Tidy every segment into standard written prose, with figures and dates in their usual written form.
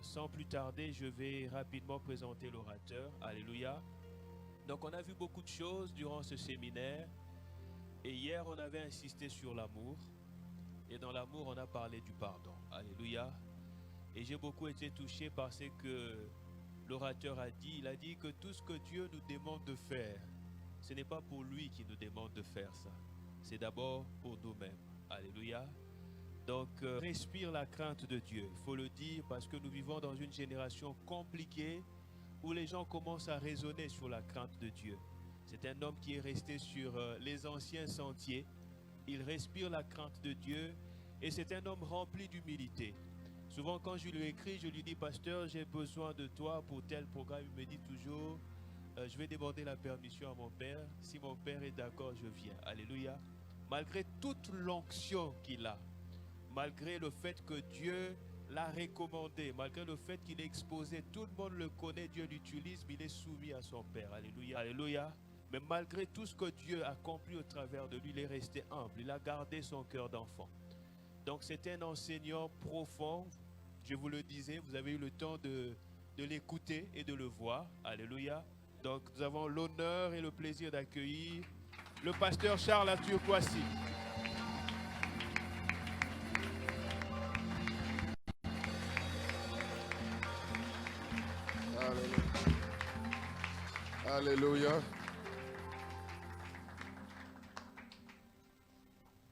Sans plus tarder, je vais rapidement présenter l'orateur. Alléluia. Donc on a vu beaucoup de choses durant ce séminaire. Et hier, on avait insisté sur l'amour. Et dans l'amour, on a parlé du pardon. Alléluia. Et j'ai beaucoup été touché par ce que l'orateur a dit. Il a dit que tout ce que Dieu nous demande de faire, ce n'est pas pour lui qui nous demande de faire ça. C'est d'abord pour nous-mêmes. Alléluia. Donc, respire la crainte de Dieu. Il faut le dire parce que nous vivons dans une génération compliquée où les gens commencent à raisonner sur la crainte de Dieu. C'est un homme qui est resté sur les anciens sentiers. Il respire la crainte de Dieu et c'est un homme rempli d'humilité. Souvent, quand je lui écris, je lui dis, pasteur, j'ai besoin de toi pour tel programme. Il me dit toujours, je vais demander la permission à mon père. Si mon père est d'accord, je viens. Alléluia. Malgré toute l'onction qu'il a, malgré le fait que Dieu l'a recommandé, malgré le fait qu'il est exposé, tout le monde le connaît, Dieu l'utilise, mais il est soumis à son Père. Alléluia. Alléluia. Mais malgré tout ce que Dieu a accompli au travers de lui, il est resté humble. Il a gardé son cœur d'enfant. Donc c'est un enseignant profond. Je vous le disais, vous avez eu le temps de l'écouter et de le voir. Alléluia. Donc nous avons l'honneur et le plaisir d'accueillir le pasteur Charles Arthur Kouassi. Alléluia.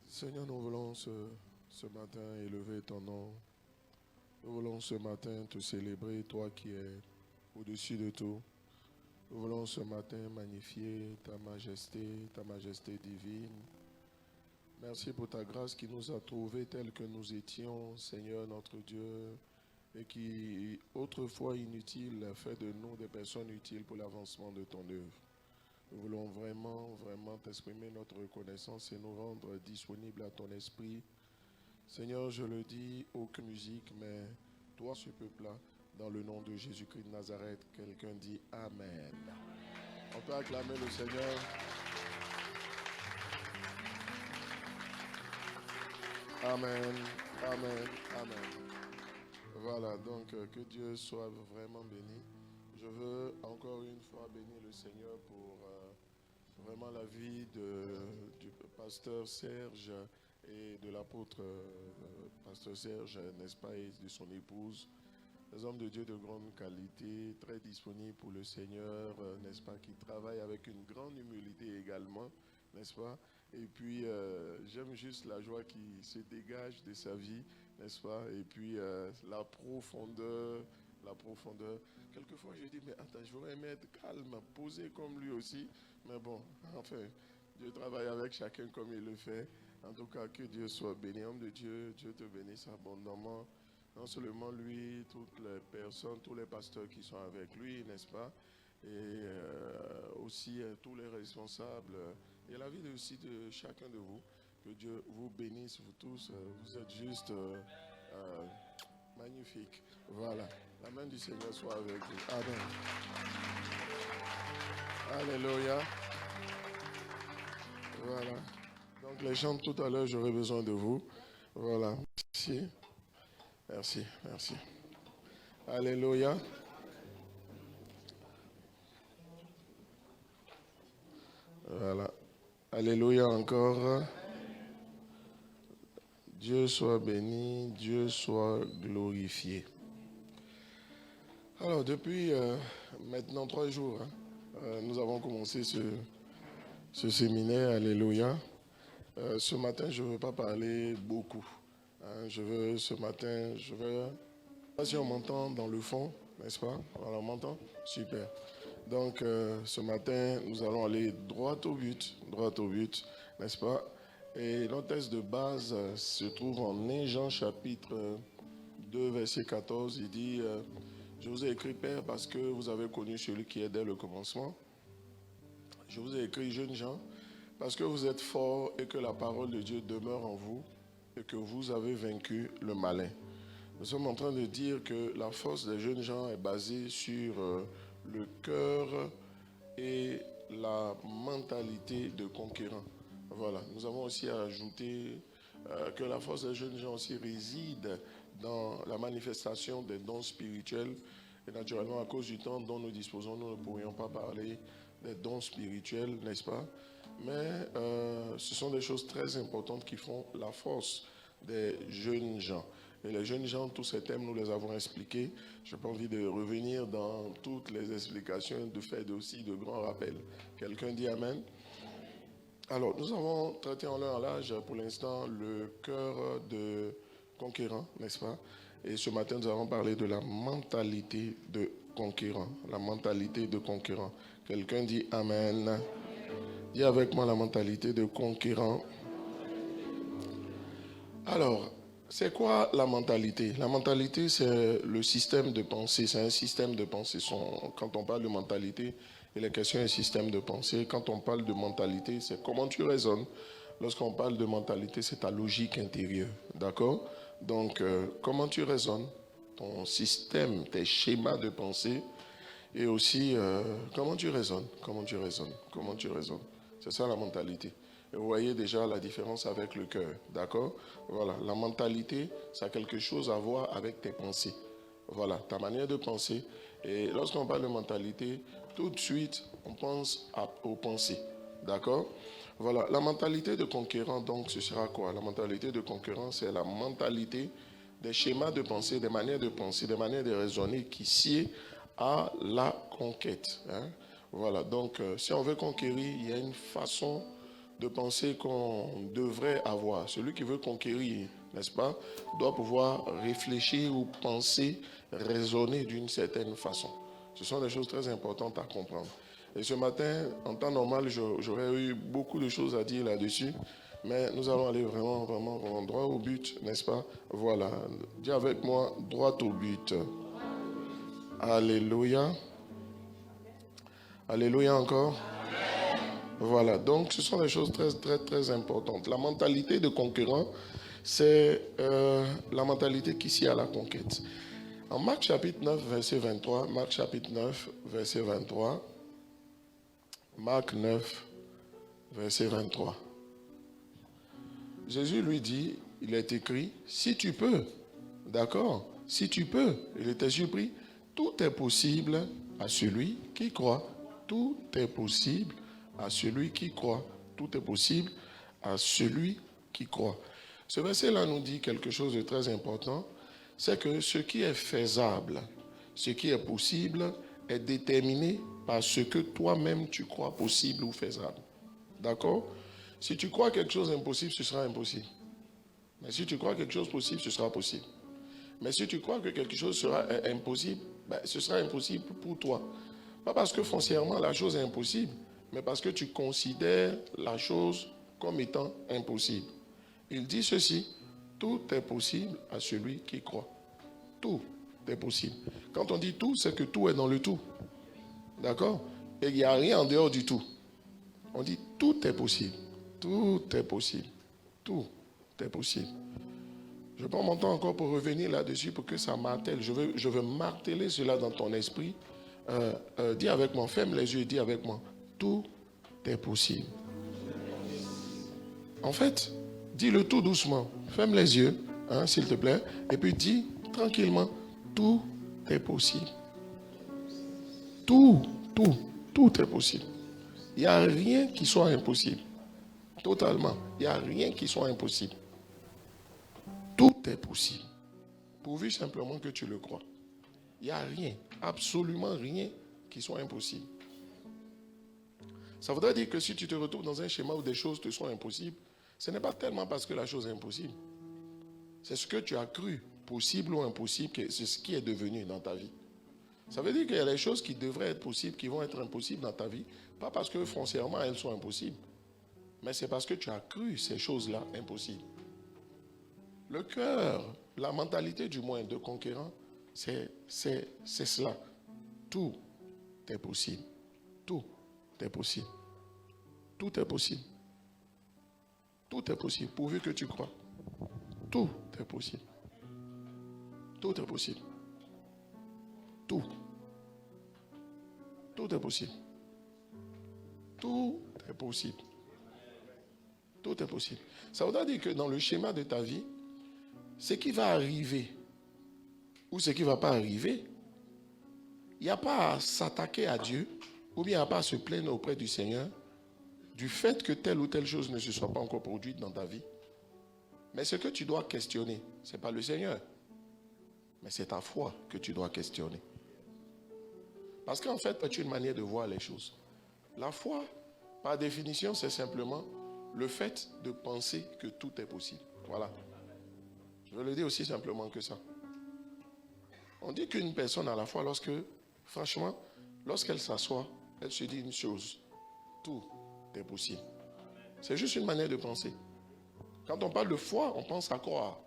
Seigneur, nous voulons ce matin élever ton nom. Nous voulons ce matin te célébrer, toi qui es au-dessus de tout. Nous voulons ce matin magnifier ta majesté divine. Merci pour ta grâce qui nous a trouvés tels que nous étions, Seigneur notre Dieu, et qui, autrefois inutile, fait de nous des personnes utiles pour l'avancement de ton œuvre. Nous voulons vraiment t'exprimer notre reconnaissance et nous rendre disponibles à ton esprit. Seigneur, je le dis, aucune musique, mais toi, ce peuple-là, dans le nom de Jésus-Christ de Nazareth, quelqu'un dit Amen. On peut acclamer le Seigneur. Amen, amen, amen. Voilà, donc que Dieu soit vraiment béni. Je veux encore une fois bénir le Seigneur pour vraiment la vie du pasteur Serge et de l'apôtre pasteur Serge, n'est-ce pas, et de son épouse. Des hommes de Dieu de grande qualité, très disponibles pour le Seigneur, n'est-ce pas, qui travaillent avec une grande humilité également, n'est-ce pas. Et puis, j'aime juste la joie qui se dégage de sa vie, n'est-ce pas. Et puis, la profondeur. Quelquefois, je dis, mais attends, j'aurais aimé être calme, posé comme lui aussi. Mais bon, enfin, Dieu travaille avec chacun comme il le fait. En tout cas, que Dieu soit béni. Homme de Dieu, Dieu te bénisse abondamment. Non seulement lui, toutes les personnes, tous les pasteurs qui sont avec lui, n'est-ce pas? Et aussi tous les responsables. Et la vie aussi de chacun de vous. Que Dieu vous bénisse, vous tous. Vous êtes juste magnifiques. Voilà. La main du Seigneur soit avec vous. Amen. Alléluia. Voilà. Donc les chants tout à l'heure, j'aurai besoin de vous. Voilà. Merci. Merci. Alléluia. Voilà. Alléluia encore. Dieu soit béni, Dieu soit glorifié. Alors, depuis maintenant 3 jours, nous avons commencé ce séminaire. Alléluia. Ce matin, je ne veux pas parler beaucoup. Je veux, je ne sais pas si on m'entend dans le fond, n'est-ce pas? Voilà, on m'entend? Super. Donc, ce matin, nous allons aller droit au but, n'est-ce pas? Et notre texte de base se trouve en Jean chapitre 2, verset 14. Il dit, je vous ai écrit, Père, parce que vous avez connu celui qui est dès le commencement. Je vous ai écrit, jeunes gens, parce que vous êtes forts et que la parole de Dieu demeure en vous et que vous avez vaincu le malin. Nous sommes en train de dire que la force des jeunes gens est basée sur le cœur et la mentalité de conquérant. Voilà. Nous avons aussi ajouté que la force des jeunes gens aussi réside dans la manifestation des dons spirituels. Et naturellement, à cause du temps dont nous disposons, nous ne pourrions pas parler des dons spirituels, n'est-ce pas? Mais ce sont des choses très importantes qui font la force des jeunes gens. Et les jeunes gens, tous ces thèmes, nous les avons expliqués. Je n'ai pas envie de revenir dans toutes les explications, de faire aussi de grands rappels. Quelqu'un dit Amen? Alors, nous avons traité en l'un en l'âge, pour l'instant, le cœur de conquérant, n'est-ce pas? Et ce matin, nous allons parler de la mentalité de conquérant. La mentalité de conquérant. Quelqu'un dit Amen. Dis avec moi la mentalité de conquérant. Alors, c'est quoi la mentalité? La mentalité, c'est le système de pensée. C'est un système de pensée. Quand on parle de mentalité, il est question d'un système de pensée. Quand on parle de mentalité, c'est comment tu raisonnes. Lorsqu'on parle de mentalité, c'est ta logique intérieure. D'accord? Donc, comment tu raisonnes, ton système, tes schémas de pensée, et aussi comment tu raisonnes. C'est ça la mentalité. Et vous voyez déjà la différence avec le cœur, d'accord? Voilà, la mentalité, ça a quelque chose à voir avec tes pensées. Voilà, ta manière de penser. Et lorsqu'on parle de mentalité, tout de suite, on pense aux pensées, d'accord? Voilà, la mentalité de conquérant, donc, ce sera quoi? La mentalité de conquérant, c'est la mentalité des schémas de pensée, des manières de penser, des manières de raisonner qui sied à la conquête. Hein? Voilà, donc, si on veut conquérir, il y a une façon de penser qu'on devrait avoir. Celui qui veut conquérir, n'est-ce pas, doit pouvoir réfléchir ou penser, raisonner d'une certaine façon. Ce sont des choses très importantes à comprendre. Et ce matin, en temps normal, j'aurais eu beaucoup de choses à dire là-dessus, mais nous allons aller vraiment droit au but, n'est-ce pas? Voilà. Dis avec moi, droit au but. Alléluia. Alléluia encore. Voilà. Donc, ce sont des choses très importantes. La mentalité de conquérant, c'est la mentalité qui sied à la conquête. En Marc chapitre 9, verset 23, Marc chapitre 9, verset 23, Marc 9, verset 23. Jésus lui dit, il est écrit, si tu peux, d'accord, si tu peux, il était surpris, tout est possible à celui qui croit. Tout est possible à celui qui croit. Tout est possible à celui qui croit. Ce verset-là nous dit quelque chose de très important, c'est que ce qui est faisable, ce qui est possible, est déterminé par ce que toi-même tu crois possible ou faisable. D'accord? Si tu crois quelque chose impossible, ce sera impossible. Mais si tu crois quelque chose possible, ce sera possible. Mais si tu crois que quelque chose sera impossible, ce sera impossible pour toi. Pas parce que foncièrement la chose est impossible, mais parce que tu considères la chose comme étant impossible. Il dit ceci, tout est possible à celui qui croit. Tout est possible. Quand on dit tout, c'est que tout est dans le tout. D'accord? Et il n'y a rien en dehors du tout. On dit tout est possible. Tout est possible. Tout est possible. Je prends mon temps encore pour revenir là-dessus pour que ça martèle. Je veux marteler cela dans ton esprit. Dis avec moi, ferme les yeux et dis avec moi, tout est possible. En fait, dis-le tout doucement. Ferme les yeux, hein, s'il te plaît. Et puis dis tranquillement, tout est possible. Tout est possible. Il n'y a rien qui soit impossible. Totalement. Il n'y a rien qui soit impossible. Tout est possible. Pourvu simplement que tu le crois. Il n'y a rien, absolument rien qui soit impossible. Ça voudrait dire que si tu te retrouves dans un schéma où des choses te sont impossibles, ce n'est pas tellement parce que la chose est impossible. C'est ce que tu as cru, possible ou impossible, que c'est ce qui est devenu dans ta vie. Ça veut dire qu'il y a des choses qui devraient être possibles, qui vont être impossibles dans ta vie, pas parce que foncièrement elles sont impossibles, mais c'est parce que tu as cru ces choses-là impossibles. Le cœur, la mentalité du moins de conquérant, c'est cela. Tout est possible. Tout est possible. Tout est possible. Tout est possible, pourvu que tu crois. Tout est possible. Tout est possible. Tout. Tout est possible. Tout est possible. Tout est possible. Ça voudrait dire que dans le schéma de ta vie, ce qui va arriver ou ce qui ne va pas arriver, il n'y a pas à s'attaquer à Dieu ou bien il n'y a pas à se plaindre auprès du Seigneur du fait que telle ou telle chose ne se soit pas encore produite dans ta vie. Mais ce que tu dois questionner, ce n'est pas le Seigneur, mais c'est ta foi que tu dois questionner. Parce qu'en fait, c'est une manière de voir les choses. La foi, par définition, c'est simplement le fait de penser que tout est possible. Voilà. Je veux le dire aussi simplement que ça. On dit qu'une personne a la foi lorsque, franchement, lorsqu'elle s'assoit, elle se dit une chose. Tout est possible. C'est juste une manière de penser. Quand on parle de foi, on pense à croire.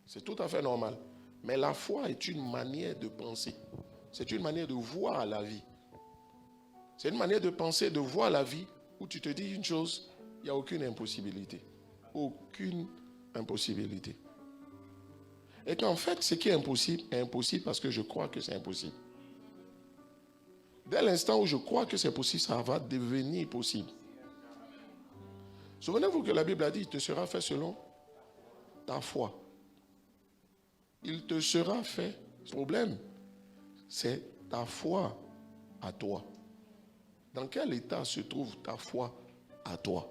C'est tout à fait normal. Mais la foi est une manière de penser. C'est une manière de voir la vie. C'est une manière de penser, de voir la vie où tu te dis une chose, il n'y a aucune impossibilité. Aucune impossibilité. Et qu'en fait, ce qui est impossible parce que je crois que c'est impossible. Dès l'instant où je crois que c'est possible, ça va devenir possible. Souvenez-vous que la Bible a dit, il te sera fait selon ta foi. Il te sera fait. Le problème, c'est ta foi à toi. Dans quel état se trouve ta foi à toi?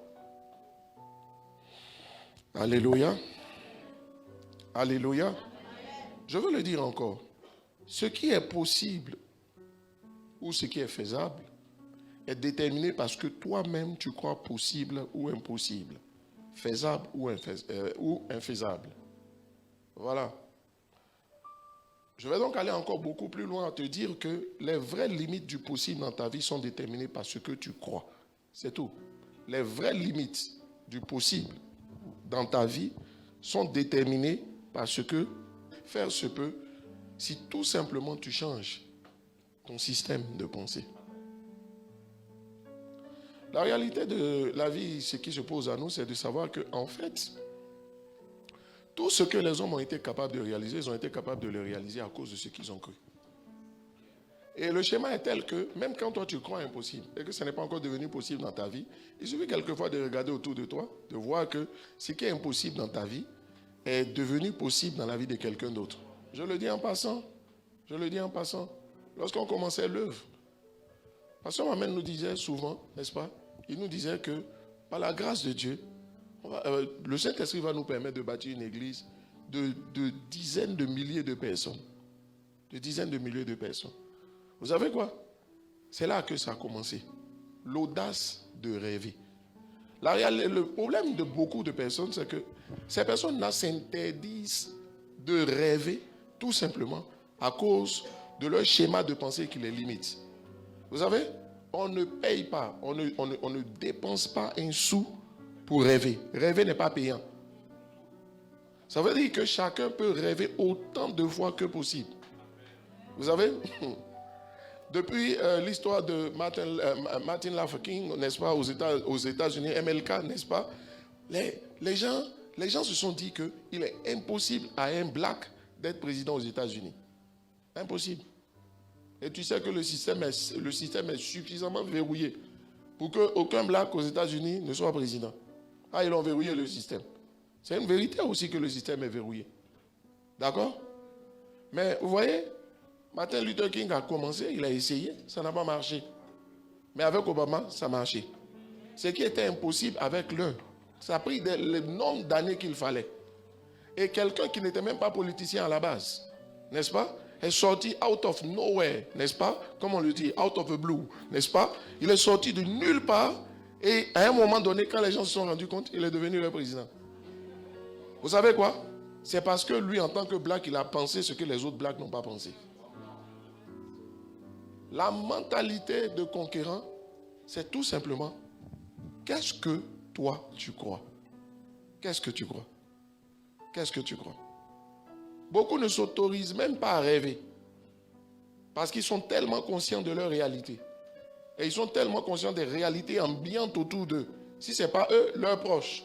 Alléluia. Alléluia. Je veux le dire encore. Ce qui est possible ou ce qui est faisable est déterminé parce que toi-même tu crois possible ou impossible, faisable ou infaisable. Voilà. Je vais donc aller encore beaucoup plus loin à te dire que les vraies limites du possible dans ta vie sont déterminées par ce que tu crois. C'est tout. Les vraies limites du possible dans ta vie sont déterminées par ce que faire se peut si tout simplement tu changes ton système de pensée. La réalité de la vie, ce qui se pose à nous, c'est de savoir qu'en fait, tout ce que les hommes ont été capables de réaliser, ils ont été capables de le réaliser à cause de ce qu'ils ont cru. Et le schéma est tel que, même quand toi tu crois impossible et que ce n'est pas encore devenu possible dans ta vie, il suffit quelquefois de regarder autour de toi, de voir que ce qui est impossible dans ta vie est devenu possible dans la vie de quelqu'un d'autre. Je le dis en passant. Je le dis en passant. Lorsqu'on commençait l'œuvre, Pasteur Mamen nous disait souvent, n'est-ce pas? Il nous disait que par la grâce de Dieu, le Saint-Esprit va nous permettre de bâtir une église de dizaines de milliers de personnes. De dizaines de milliers de personnes. Vous savez quoi? C'est là que ça a commencé. L'audace de rêver. Le problème de beaucoup de personnes, c'est que ces personnes-là s'interdisent de rêver tout simplement à cause de leur schéma de pensée qui les limite. Vous savez, on ne paye pas, on ne dépense pas un sou pour rêver. Rêver n'est pas payant. Ça veut dire que chacun peut rêver autant de fois que possible. Vous savez, depuis l'histoire de Martin Luther King, n'est-ce pas, aux États-Unis, MLK, n'est-ce pas, les gens se sont dit qu'il est impossible à un black d'être président aux États-Unis. Impossible. Et tu sais que le système est suffisamment verrouillé pour qu'aucun black aux États-Unis ne soit président. Ah, ils ont verrouillé le système. C'est une vérité aussi que le système est verrouillé. D'accord? Mais vous voyez, Martin Luther King a commencé, il a essayé, ça n'a pas marché. Mais avec Obama, ça a marché. Ce qui était impossible avec l'un, ça a pris le nombre d'années qu'il fallait. Et quelqu'un qui n'était même pas politicien à la base, n'est-ce pas, est sorti out of nowhere, n'est-ce pas, comme on le dit, out of the blue, n'est-ce pas? Il est sorti de nulle part et à un moment donné, quand les gens se sont rendus compte, il est devenu le président. Vous savez quoi? C'est parce que lui, en tant que black, il a pensé ce que les autres blacks n'ont pas pensé. La mentalité de conquérant, c'est tout simplement, qu'est-ce que toi tu crois? Qu'est-ce que tu crois? Qu'est-ce que tu crois? Beaucoup ne s'autorisent même pas à rêver. Parce qu'ils sont tellement conscients de leur réalité. Et ils sont tellement conscients des réalités ambiantes autour d'eux. Si ce n'est pas eux, leurs proches.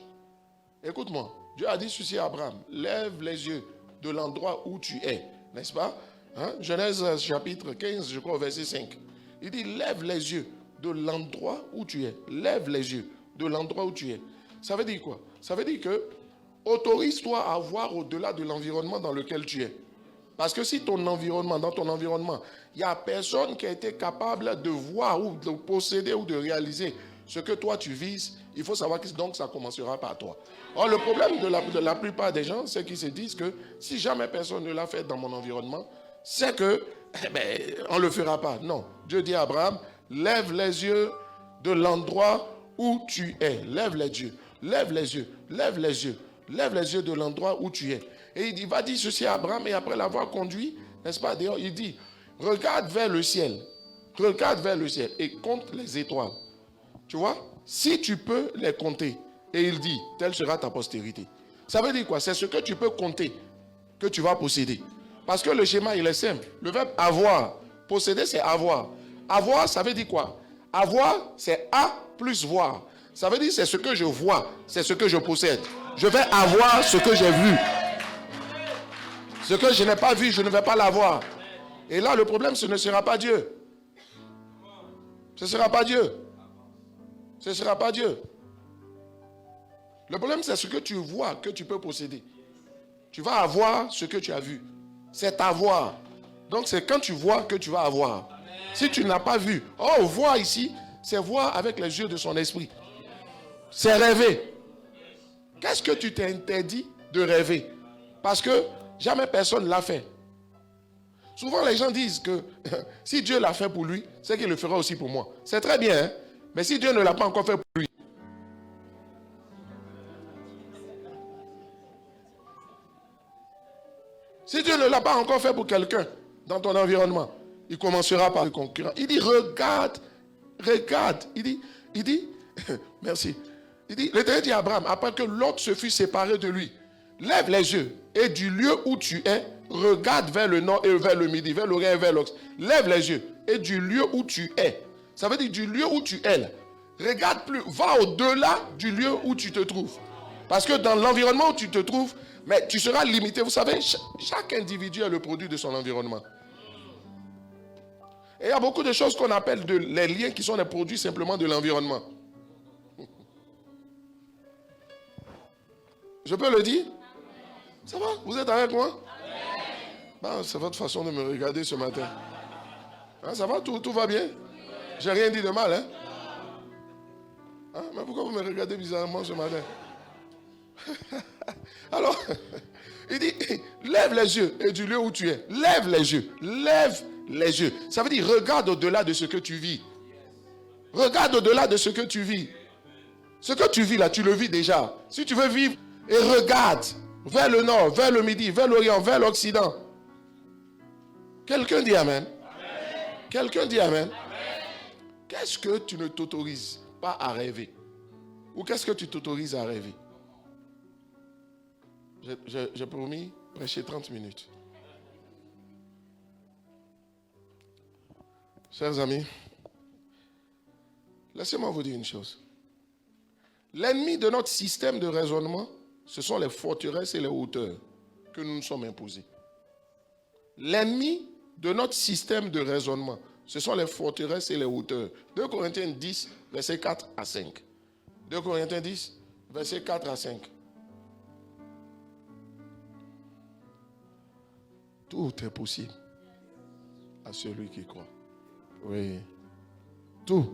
Écoute-moi, Dieu a dit ceci à Abraham. Lève les yeux de l'endroit où tu es. N'est-ce pas? Genèse chapitre 15, je crois, verset 5. Il dit, lève les yeux de l'endroit où tu es. Lève les yeux de l'endroit où tu es. Ça veut dire quoi? Ça veut dire que autorise-toi à voir au-delà de l'environnement dans lequel tu es. Parce que si ton environnement, dans ton environnement, il n'y a personne qui a été capable de voir ou de posséder ou de réaliser ce que toi tu vises, il faut savoir que donc ça commencera par toi. Or, le problème de la plupart des gens, c'est qu'ils se disent que si jamais personne ne l'a fait dans mon environnement, c'est que on ne le fera pas. Non. Dieu dit à Abraham, lève les yeux de l'endroit où tu es. Lève les yeux, lève les yeux, lève les yeux, lève les yeux de l'endroit où tu es. Et il va dire ceci à Abraham, et après l'avoir conduit, n'est-ce pas, d'ailleurs, il dit, regarde vers le ciel et compte les étoiles. Tu vois, si tu peux les compter, et il dit, telle sera ta postérité. Ça veut dire quoi? C'est ce que tu peux compter que tu vas posséder. Parce que le schéma, il est simple. Le verbe avoir, posséder, c'est avoir. Avoir, ça veut dire quoi? Avoir, c'est A plus voir. Ça veut dire c'est ce que je vois, c'est ce que je possède. Je vais avoir ce que j'ai vu. Ce que je n'ai pas vu, je ne vais pas l'avoir. Et là, le problème, ce ne sera pas Dieu. Ce ne sera pas Dieu. Ce ne sera pas Dieu. Le problème, c'est ce que tu vois, que tu peux posséder. Tu vas avoir ce que tu as vu. C'est avoir. Donc, c'est quand tu vois que tu vas avoir. Si tu n'as pas vu. Oh, voir ici, c'est voir avec les yeux de son esprit. C'est rêver. Qu'est-ce que tu t'es interdit de rêver? Parce que jamais personne ne l'a fait. Souvent, les gens disent que si Dieu l'a fait pour lui, c'est qu'il le fera aussi pour moi. C'est très bien, hein? Mais si Dieu ne l'a pas encore fait pour lui, si Dieu ne l'a pas encore fait pour quelqu'un dans ton environnement, il commencera par le concurrent. Il dit, regarde. Il dit, merci. Il dit, l'Éternel dit à Abraham, après que Lot se fut séparé de lui, lève les yeux et du lieu où tu es, regarde vers le nord et vers le midi, vers l'orient et vers l'occident. Lève les yeux et du lieu où tu es. Ça veut dire du lieu où tu es là. Regarde plus, va au-delà du lieu où tu te trouves. Parce que dans l'environnement où tu te trouves, mais tu seras limité. Vous savez, chaque individu est le produit de son environnement. Et il y a beaucoup de choses qu'on appelle les liens qui sont des produits simplement de l'environnement. Je peux le dire? Ça va? Vous êtes avec moi? Ben, c'est votre façon de me regarder ce matin. Hein, ça va? Tout va bien? J'ai rien dit de mal, hein? Hein? Mais pourquoi vous me regardez bizarrement ce matin? Alors, il dit, lève les yeux et du lieu où tu es. Lève les yeux. Lève les yeux. Ça veut dire, regarde au-delà de ce que tu vis. Regarde au-delà de ce que tu vis. Ce que tu vis là, tu le vis déjà. Si tu veux vivre, et regarde vers le nord, vers le midi, vers l'orient, vers l'occident. Quelqu'un dit amen. Quelqu'un dit amen. Qu'est-ce que tu ne t'autorises pas à rêver? Ou qu'est-ce que tu t'autorises à rêver? J'ai promis prêcher 30 minutes. Chers amis, laissez-moi vous dire une chose. L'ennemi de notre système de raisonnement, ce sont les forteresses et les hauteurs que nous nous sommes imposées. L'ennemi de notre système de raisonnement, ce sont les forteresses et les hauteurs. 2 Corinthiens 10, versets 4 à 5. 2 Corinthiens 10, versets 4 à 5. Tout est possible à celui qui croit. Oui. Tout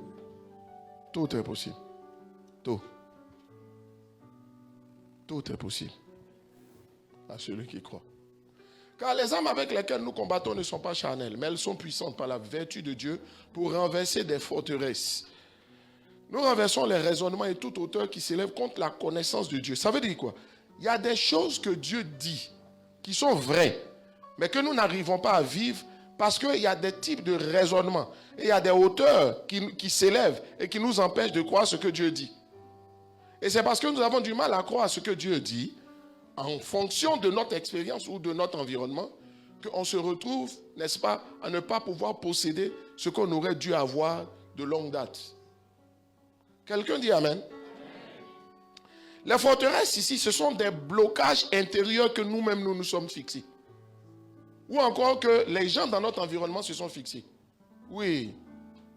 est possible. Tout est possible à celui qui croit. Car les armes avec lesquelles nous combattons ne sont pas charnelles, mais elles sont puissantes par la vertu de Dieu pour renverser des forteresses. Nous renversons les raisonnements et toute hauteur qui s'élève contre la connaissance de Dieu. Ça veut dire quoi? Il y a des choses que Dieu dit qui sont vraies, mais que nous n'arrivons pas à vivre parce qu'il y a des types de raisonnements et il y a des hauteurs qui s'élèvent et qui nous empêchent de croire ce que Dieu dit. Et c'est parce que nous avons du mal à croire ce que Dieu dit en fonction de notre expérience ou de notre environnement qu'on se retrouve, n'est-ce pas, à ne pas pouvoir posséder ce qu'on aurait dû avoir de longue date. Quelqu'un dit amen? Les forteresses ici, ce sont des blocages intérieurs que nous-mêmes nous sommes fixés. Ou encore que les gens dans notre environnement se sont fixés. Oui,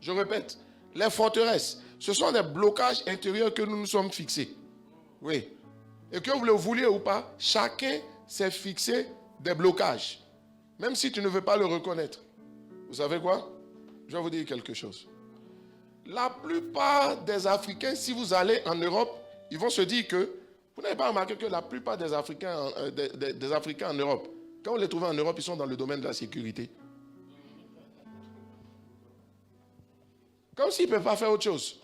je répète, les forteresses, ce sont des blocages intérieurs que nous nous sommes fixés. Oui. Et que vous le vouliez ou pas, chacun s'est fixé des blocages. Même si tu ne veux pas le reconnaître. Vous savez quoi? Je vais vous dire quelque chose. La plupart des Africains, si vous allez en Europe, ils vont se dire que, vous n'avez pas remarqué que la plupart des Africains, des Africains en Europe, quand vous les trouvez en Europe, ils sont dans le domaine de la sécurité. Comme s'ils ne peuvent pas faire autre chose.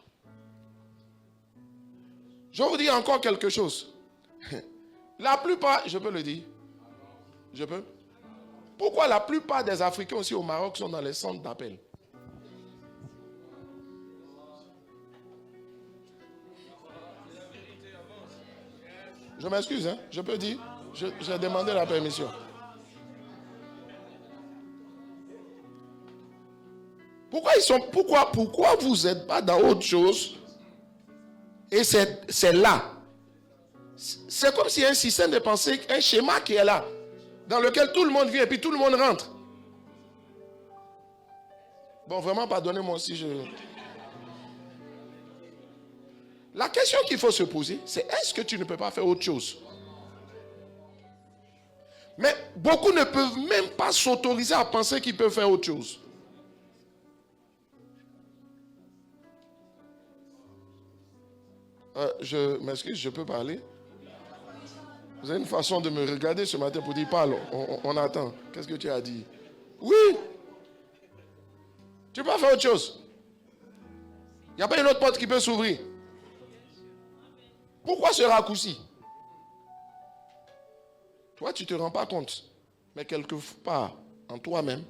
Je vais vous dire encore quelque chose. La plupart, je peux le dire. Je peux. Pourquoi la plupart des Africains aussi au Maroc sont dans les centres d'appel? Je m'excuse, hein? Je peux dire. J'ai demandé la permission. Pourquoi vous n'êtes pas dans autre chose? Et c'est là. C'est comme s'il y a un système de pensée, un schéma qui est là, dans lequel tout le monde vient et puis tout le monde rentre. Bon, vraiment, pardonnez-moi si je... La question qu'il faut se poser, c'est est-ce que tu ne peux pas faire autre chose? Mais beaucoup ne peuvent même pas s'autoriser à penser qu'ils peuvent faire autre chose. Je m'excuse, je peux parler? Vous avez une façon de me regarder ce matin pour dire parle, on attend. Qu'est-ce que tu as dit? Oui. Tu peux faire autre chose. Il n'y a pas une autre porte qui peut s'ouvrir. Pourquoi ce raccourci? Toi, tu ne te rends pas compte. Mais quelque part, en toi-même,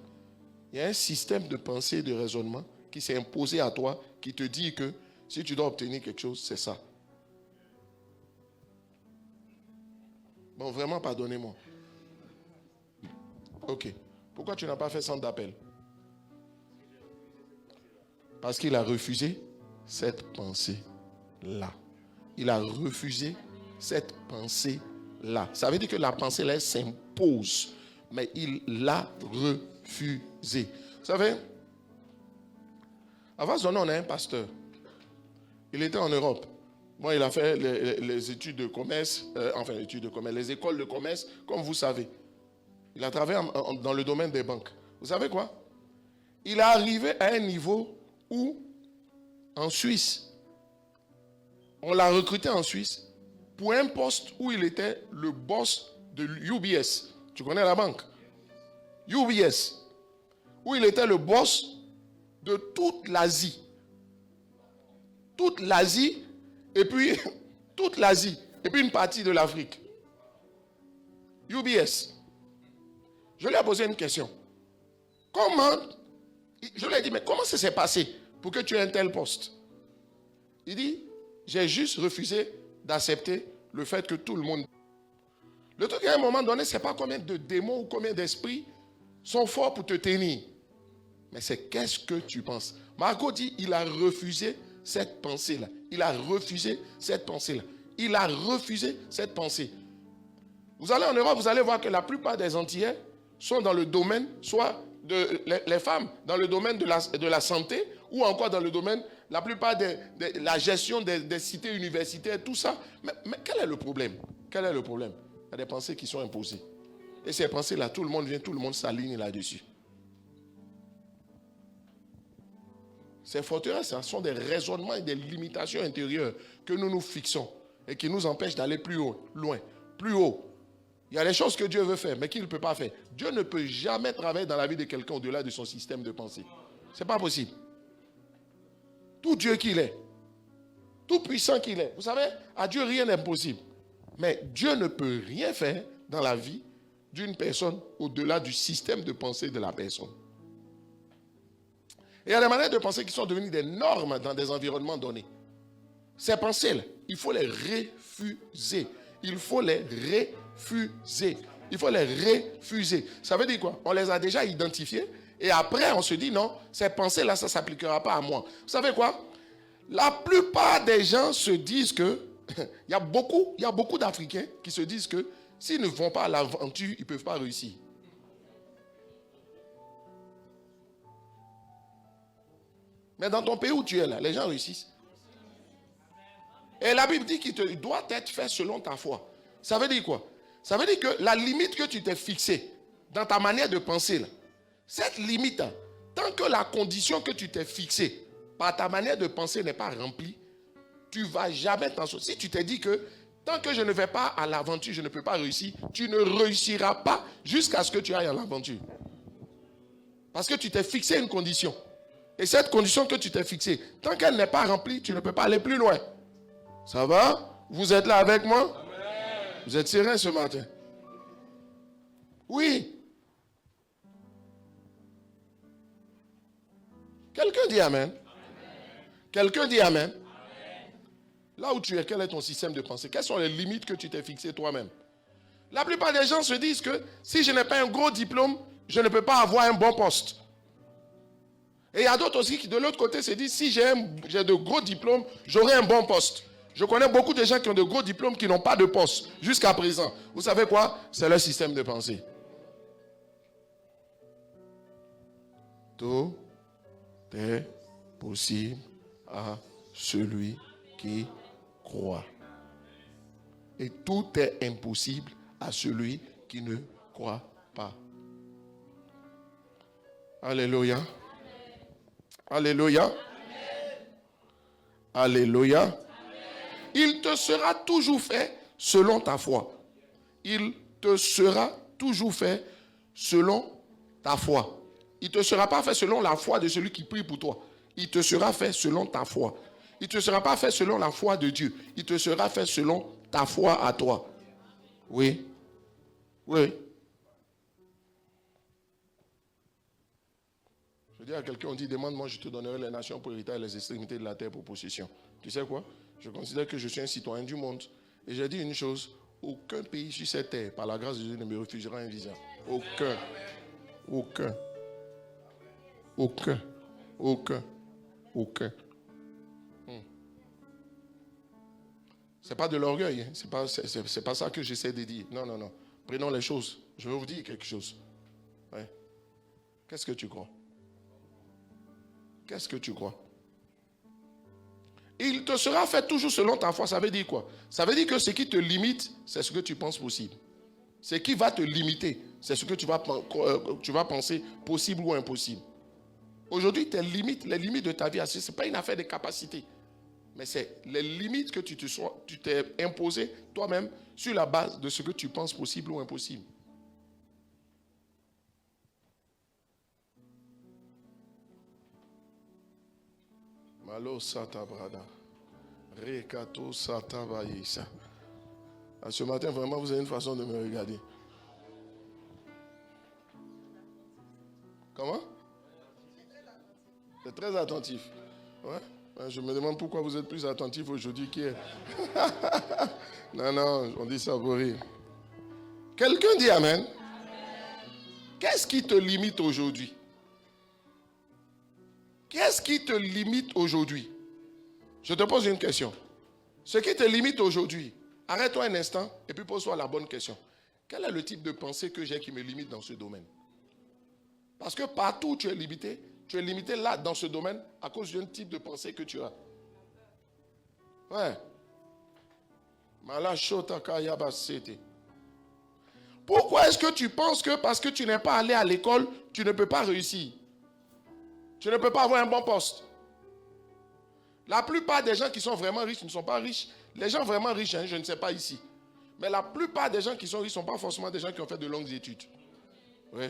il y a un système de pensée et de raisonnement qui s'est imposé à toi, qui te dit que si tu dois obtenir quelque chose, c'est ça. Bon, vraiment, pardonnez-moi. Ok. Pourquoi tu n'as pas fait centre d'appel? Parce qu'il a refusé cette pensée-là. Il a refusé cette pensée-là. Ça veut dire que la pensée-là, elle s'impose. Mais il l'a refusée. Vous savez, avant ce nom, on a un pasteur. Il était en Europe. Bon, il a fait les études de commerce, les écoles de commerce, comme vous savez. Il a travaillé dans le domaine des banques. Vous savez quoi? Il est arrivé à un niveau où, en Suisse, on l'a recruté en Suisse pour un poste où il était le boss de UBS. Tu connais la banque? UBS. Où il était le boss de toute l'Asie. Toute l'Asie. Et puis, toute l'Asie. Et puis une partie de l'Afrique. UBS. Je lui ai posé une question. Je lui ai dit, mais comment ça s'est passé pour que tu aies un tel poste? Il dit, j'ai juste refusé d'accepter le fait que tout le monde... Le truc, à un moment donné, ce n'est pas combien de démons ou combien d'esprits sont forts pour te tenir. Mais c'est qu'est-ce que tu penses. Marco dit, il a refusé cette pensée-là. Il a refusé cette pensée-là. Il a refusé cette pensée. Vous allez en Europe, vous allez voir que la plupart des Antillais sont dans le domaine, soit les femmes, dans le domaine de la santé, ou encore dans le domaine, la plupart de la gestion des cités universitaires, tout ça. Mais quel est le problème? Quel est le problème? Il y a des pensées qui sont imposées. Et ces pensées-là, tout le monde vient, tout le monde s'aligne là-dessus. Ces forteresses, ce sont des raisonnements et des limitations intérieures que nous nous fixons et qui nous empêchent d'aller plus haut, loin, plus haut. Il y a des choses que Dieu veut faire, mais qu'il ne peut pas faire. Dieu ne peut jamais travailler dans la vie de quelqu'un au-delà de son système de pensée. Ce n'est pas possible. Tout Dieu qu'il est, tout puissant qu'il est. Vous savez, à Dieu, rien n'est impossible. Mais Dieu ne peut rien faire dans la vie d'une personne au-delà du système de pensée de la personne. Et il y a des manières de penser qui sont devenues des normes dans des environnements donnés. Ces pensées-là, il faut les refuser. Il faut les refuser. Il faut les refuser. Ça veut dire quoi? On les a déjà identifiées et après on se dit non, ces pensées-là, ça ne s'appliquera pas à moi. Vous savez quoi? La plupart des gens se disent que, il y a beaucoup d'Africains qui se disent que s'ils ne vont pas à l'aventure, ils ne peuvent pas réussir. Mais dans ton pays où tu es là, les gens réussissent. Et la Bible dit qu'il doit être fait selon ta foi. Ça veut dire quoi? Ça veut dire que la limite que tu t'es fixée, dans ta manière de penser, là, cette limite, là, tant que la condition que tu t'es fixée par ta manière de penser n'est pas remplie, tu ne vas jamais t'en sortir. Si tu t'es dit que tant que je ne vais pas à l'aventure, je ne peux pas réussir, tu ne réussiras pas jusqu'à ce que tu ailles à l'aventure. Parce que tu t'es fixé une condition. Et cette condition que tu t'es fixée, tant qu'elle n'est pas remplie, tu ne peux pas aller plus loin. Ça va? Vous êtes là avec moi? Amen. Vous êtes serein ce matin? Oui. Quelqu'un dit Amen. Amen. Quelqu'un dit Amen. Amen. Là où tu es, quel est ton système de pensée? Quelles sont les limites que tu t'es fixées toi-même? La plupart des gens se disent que si je n'ai pas un gros diplôme, je ne peux pas avoir un bon poste. Et il y a d'autres aussi qui de l'autre côté se disent si j'ai de gros diplômes, j'aurai un bon poste. Je connais beaucoup de gens qui ont de gros diplômes qui n'ont pas de poste jusqu'à présent. Vous savez quoi? C'est leur système de pensée. Tout est possible à celui qui croit. Et tout est impossible à celui qui ne croit pas. Alléluia. Alléluia. Alléluia. Il te sera toujours fait selon ta foi. Il te sera toujours fait selon ta foi. Il ne te sera pas fait selon la foi de celui qui prie pour toi. Il te sera fait selon ta foi. Il ne te sera pas fait selon la foi de Dieu. Il te sera fait selon ta foi à toi. Oui. Oui. Je dis à quelqu'un, on dit, demande-moi, je te donnerai les nations pour héritage et les extrémités de la terre pour possession. Tu sais quoi? Je considère que je suis un citoyen du monde. Et j'ai dit une chose, aucun pays sur cette terre, par la grâce de Dieu, ne me refusera un visa. Aucun. Aucun. Aucun. Aucun. Aucun. Ce n'est pas de l'orgueil. Hein. C'est pas ça que j'essaie de dire. Non, non, non. Prenons les choses. Je vais vous dire quelque chose. Ouais. Qu'est-ce que tu crois? Qu'est-ce que tu crois? Il te sera fait toujours selon ta foi. Ça veut dire quoi? Ça veut dire que ce qui te limite, c'est ce que tu penses possible. Ce qui va te limiter, c'est ce que tu vas penser possible ou impossible. Aujourd'hui, tes limites, les limites de ta vie, ce n'est pas une affaire de capacité. Mais c'est les limites que tu t'es imposées toi-même sur la base de ce que tu penses possible ou impossible. Malo sata brada. Rekato sata bayisa. Ce matin, vraiment, vous avez une façon de me regarder. Comment? C'est très attentif. Ouais. Je me demande pourquoi vous êtes plus attentif aujourd'hui qu'hier. Non, non, on dit ça pour rire. Quelqu'un dit Amen. Qu'est-ce qui te limite aujourd'hui? Qu'est-ce qui te limite aujourd'hui? Je te pose une question. Ce qui te limite aujourd'hui, arrête-toi un instant et puis pose-toi la bonne question. Quel est le type de pensée que j'ai qui me limite dans ce domaine? Parce que partout où tu es limité là dans ce domaine à cause d'un type de pensée que tu as. Ouais. Pourquoi est-ce que tu penses que parce que tu n'es pas allé à l'école, tu ne peux pas réussir? Tu ne peux pas avoir un bon poste. La plupart des gens qui sont vraiment riches ne sont pas riches. Les gens vraiment riches, hein, je ne sais pas ici. Mais la plupart des gens qui sont riches ne sont pas forcément des gens qui ont fait de longues études. Oui.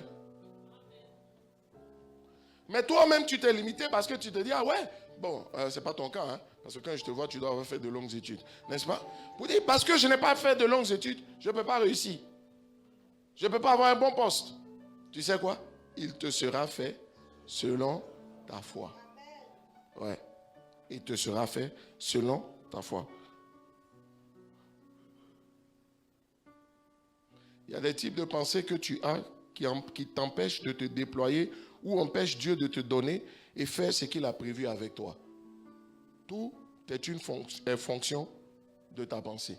Mais toi-même, tu t'es limité parce que tu te dis, ah ouais, bon, c'est pas ton cas, hein, parce que quand je te vois, tu dois avoir fait de longues études. N'est-ce pas? Vous dites, parce que je n'ai pas fait de longues études, je ne peux pas réussir. Je ne peux pas avoir un bon poste. Tu sais quoi? Il te sera fait selon ta foi. Ouais. Il te sera fait selon ta foi. Il y a des types de pensées que tu as qui t'empêchent de te déployer ou empêchent Dieu de te donner et faire ce qu'il a prévu avec toi. Tout est une fonction de ta pensée.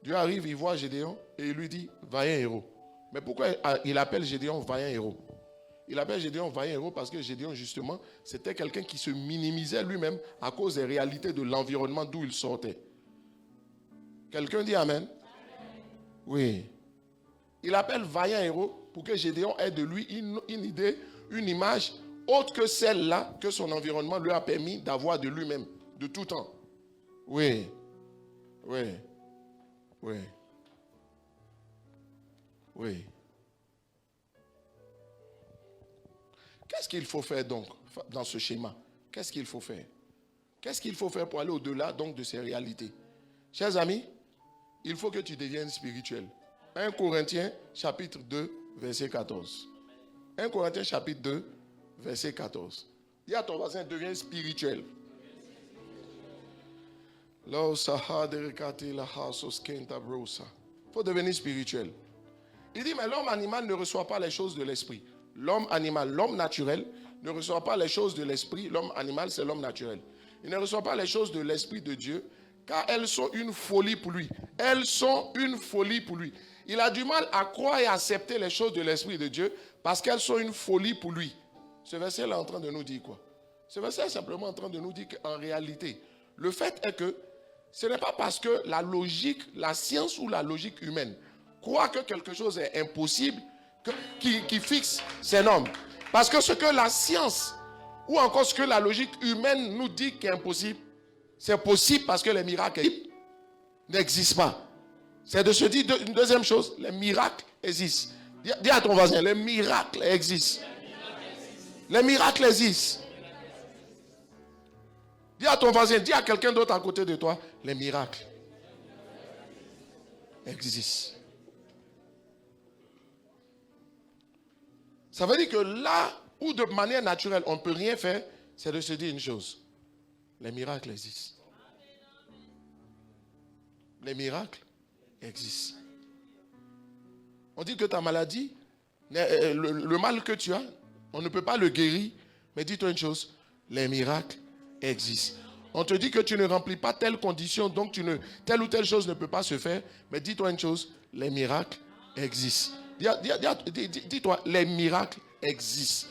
Dieu arrive, il voit Gédéon et il lui dit, vaillant héros. Mais pourquoi il appelle Gédéon vaillant héros? Il appelle Gédéon vaillant héros parce que Gédéon, justement, c'était quelqu'un qui se minimisait lui-même à cause des réalités de l'environnement d'où il sortait. Quelqu'un dit Amen? Oui. Il appelle vaillant héros pour que Gédéon ait de lui une idée, une image autre que celle-là que son environnement lui a permis d'avoir de lui-même, de tout temps. Oui. Oui. Oui. Oui. Qu'est-ce qu'il faut faire donc dans ce schéma? Qu'est-ce qu'il faut faire? Qu'est-ce qu'il faut faire pour aller au-delà donc de ces réalités? Chers amis, il faut que tu deviennes spirituel. 1 Corinthiens chapitre 2, verset 14. 1 Corinthiens chapitre 2, verset 14. Dis à ton voisin, deviens spirituel. Il faut devenir spirituel. Il dit, mais l'homme animal ne reçoit pas les choses de l'esprit. L'homme animal, l'homme naturel, ne reçoit pas les choses de l'esprit. L'homme animal, c'est l'homme naturel. Il ne reçoit pas les choses de l'esprit de Dieu, car elles sont une folie pour lui. Elles sont une folie pour lui. Il a du mal à croire et accepter les choses de l'esprit de Dieu, parce qu'elles sont une folie pour lui. Ce verset est en train de nous dire quoi? Ce verset est simplement en train de nous dire qu'en réalité, le fait est que ce n'est pas parce que la logique, la science ou la logique humaine croit que quelque chose est impossible qui fixe ces normes. Parce que ce que la science ou encore ce que la logique humaine nous dit qui est impossible, c'est possible parce que les miracles n'existent pas. C'est de se dire une deuxième chose, les miracles existent. Dis à ton voisin, les miracles existent. Les miracles existent. Dis à ton voisin, dis à quelqu'un d'autre à côté de toi, les miracles existent. Ça veut dire que là où de manière naturelle on ne peut rien faire, c'est de se dire une chose. Les miracles existent. Les miracles existent. On dit que ta maladie, le mal que tu as, on ne peut pas le guérir. Mais dis-toi une chose, les miracles existent. On te dit que tu ne remplis pas telle condition, donc telle ou telle chose ne peut pas se faire. Mais dis-toi une chose, les miracles existent. Dis-toi, les miracles existent.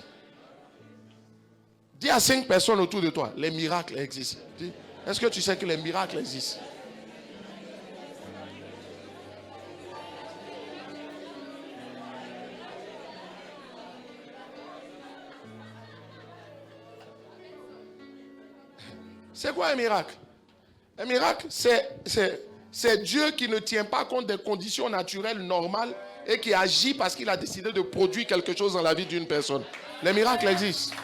Dis à 5 personnes autour de toi, les miracles existent. Est-ce que tu sais que les miracles existent? C'est quoi un miracle? Un miracle, c'est Dieu qui ne tient pas compte des conditions naturelles normales et qui agit parce qu'il a décidé de produire quelque chose dans la vie d'une personne. Les miracles existent.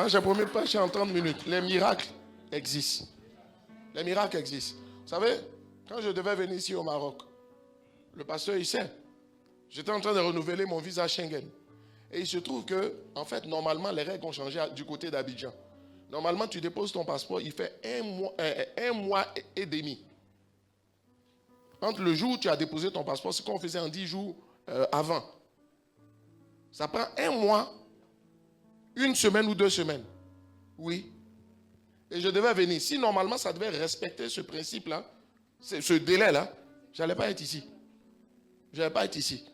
J'ai promis de prêcher en 30 minutes. Les miracles existent. Les miracles existent. Vous savez, quand je devais venir ici au Maroc, le pasteur, il sait. J'étais en train de renouveler mon visa Schengen. Et il se trouve que, en fait, normalement, les règles ont changé du côté d'Abidjan. Normalement, tu déposes ton passeport, il fait un mois et demi. Entre le jour où tu as déposé ton passeport, ce qu'on faisait en 10 jours avant. Ça prend un mois, une semaine ou 2 semaines. Oui. Et je devais venir. Si normalement, ça devait respecter ce principe-là, ce délai-là, je n'allais pas être ici. Je n'allais pas être ici.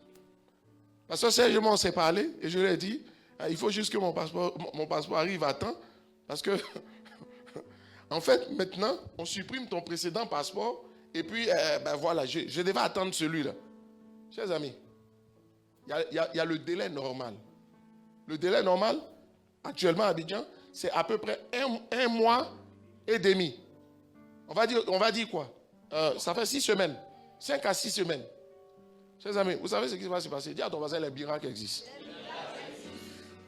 Parce que sérieusement, on s'est parlé et je lui ai dit, il faut juste que mon passeport arrive à temps. Parce que, en fait, maintenant, on supprime ton précédent passeport et puis, voilà, je devais attendre celui-là. Chers amis, il y a le délai normal. Le délai normal, actuellement à Abidjan, c'est à peu près un mois et demi. On va dire quoi? Ça fait 6 semaines. 5 à 6 semaines. Chers amis, vous savez ce qui va se passer? Dis à ton voisin, les miracles existent.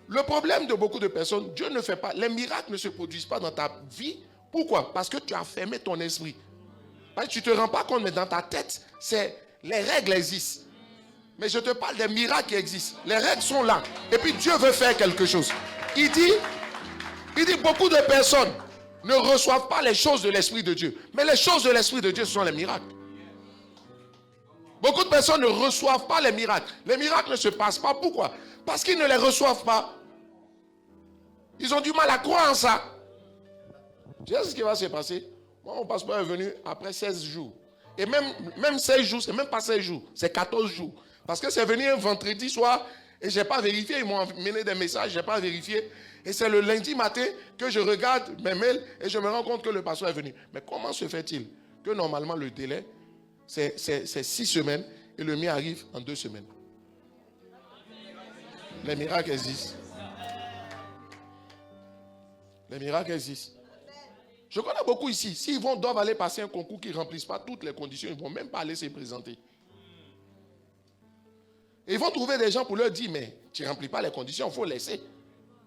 Le problème de beaucoup de personnes, Dieu ne fait pas, les miracles ne se produisent pas dans ta vie. Pourquoi? Parce que tu as fermé ton esprit. Parce que tu ne te rends pas compte, mais dans ta tête, les règles existent. Mais je te parle des miracles qui existent. Les règles sont là. Et puis Dieu veut faire quelque chose. Il dit, beaucoup de personnes ne reçoivent pas les choses de l'Esprit de Dieu. Mais les choses de l'Esprit de Dieu, ce sont les miracles. Beaucoup de personnes ne reçoivent pas les miracles. Les miracles ne se passent pas. Pourquoi? Parce qu'ils ne les reçoivent pas. Ils ont du mal à croire en ça. Tu sais ce qui va se passer? Moi, mon passeport est venu après 16 jours. Et même 16 jours, c'est même pas 16 jours, c'est 14 jours. Parce que c'est venu un vendredi soir et je n'ai pas vérifié. Ils m'ont mené des messages, je n'ai pas vérifié. Et c'est le lundi matin que je regarde mes mails et je me rends compte que le passeport est venu. Mais comment se fait-il que normalement le délai, c'est 6 semaines et le mien arrive en 2 semaines. Les miracles existent. Les miracles existent. Je connais beaucoup ici. S'ils doivent aller passer un concours qui ne remplissent pas toutes les conditions, ils ne vont même pas aller se présenter. Et ils vont trouver des gens pour leur dire, mais tu ne remplis pas les conditions, il faut laisser.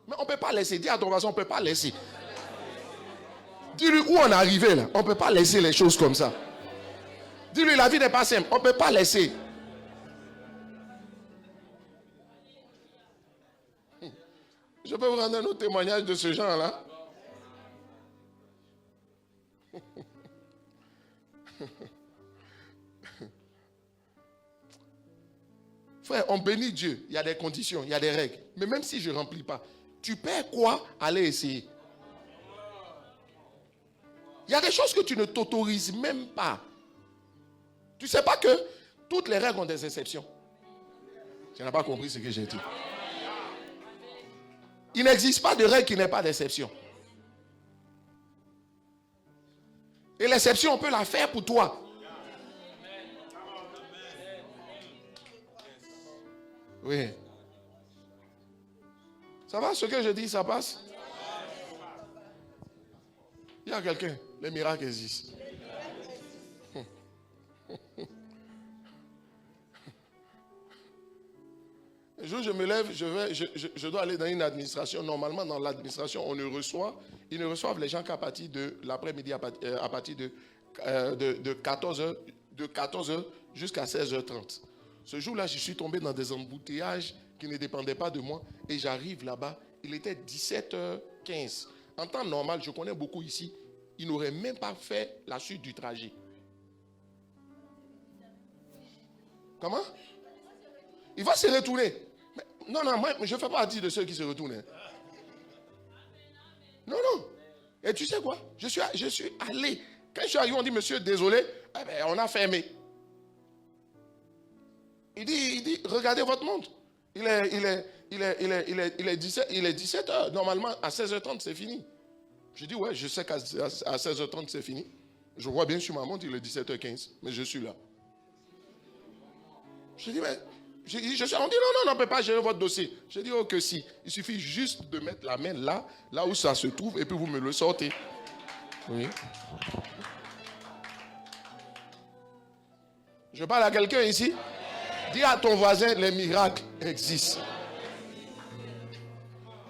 Mais on ne peut pas laisser. Dis à ton voisin, on ne peut pas laisser. Dis-lui où on est arrivé là. On ne peut pas laisser les choses comme ça. Dis-lui, la vie n'est pas simple. On ne peut pas laisser. Je peux vous rendre un autre témoignage de ce genre-là. Frère, on bénit Dieu. Il y a des conditions, il y a des règles. Mais même si je ne remplis pas, tu perds quoi à aller essayer? Il y a des choses que tu ne t'autorises même pas. Tu ne sais pas que toutes les règles ont des exceptions. Tu n'as pas compris ce que j'ai dit. Il n'existe pas de règle qui n'ait pas d'exception. Et l'exception, on peut la faire pour toi. Oui. Ça va, ce que je dis, ça passe? Il y a quelqu'un, les miracles existent. Un jour, je me lève, je dois aller dans une administration. Normalement, dans l'administration, ils ne reçoivent les gens qu'à partir de l'après-midi, à partir de 14h jusqu'à 16h30. Ce jour-là, je suis tombé dans des embouteillages qui ne dépendaient pas de moi. Et j'arrive là-bas, il était 17h15. En temps normal, je connais beaucoup ici, ils n'auraient même pas fait la suite du trajet. Comment? Il va se retourner. Mais, non, moi, je ne fais pas partie de ceux qui se retournent. Non. Et tu sais quoi? Je suis allé. Quand je suis arrivé, on dit, monsieur, désolé, on a fermé. Il dit, regardez votre montre. Il est 17h. Normalement, à 16h30, c'est fini. Je dis, ouais, je sais qu'à 16h30, c'est fini. Je vois bien sur ma montre, il est 17h15. Mais je suis là. Je dis, mais... on dit, non, on ne peut pas gérer votre dossier. Je dis, oh que si. Il suffit juste de mettre la main là où ça se trouve, et puis vous me le sortez. Oui. Je parle à quelqu'un ici. Dis à ton voisin, les miracles existent.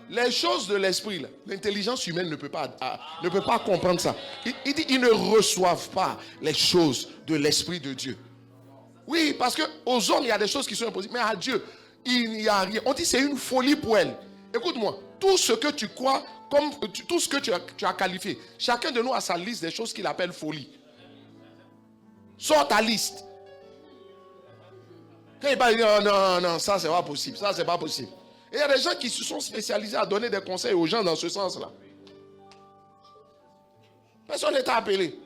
Les choses de l'esprit, l'intelligence humaine ne peut pas comprendre ça. Il dit, ils ne reçoivent pas les choses de l'esprit de Dieu. Oui, parce qu'aux hommes, il y a des choses qui sont impossibles. Mais à Dieu, il n'y a rien. On dit c'est une folie pour elle. Écoute-moi, tout ce que tu crois, tout ce que tu as qualifié, chacun de nous a sa liste des choses qu'il appelle folie. Sors ta liste. Quand il parle, non, ça c'est pas possible, ça c'est pas possible. Et il y a des gens qui se sont spécialisés à donner des conseils aux gens dans ce sens-là. Personne n'est appelé.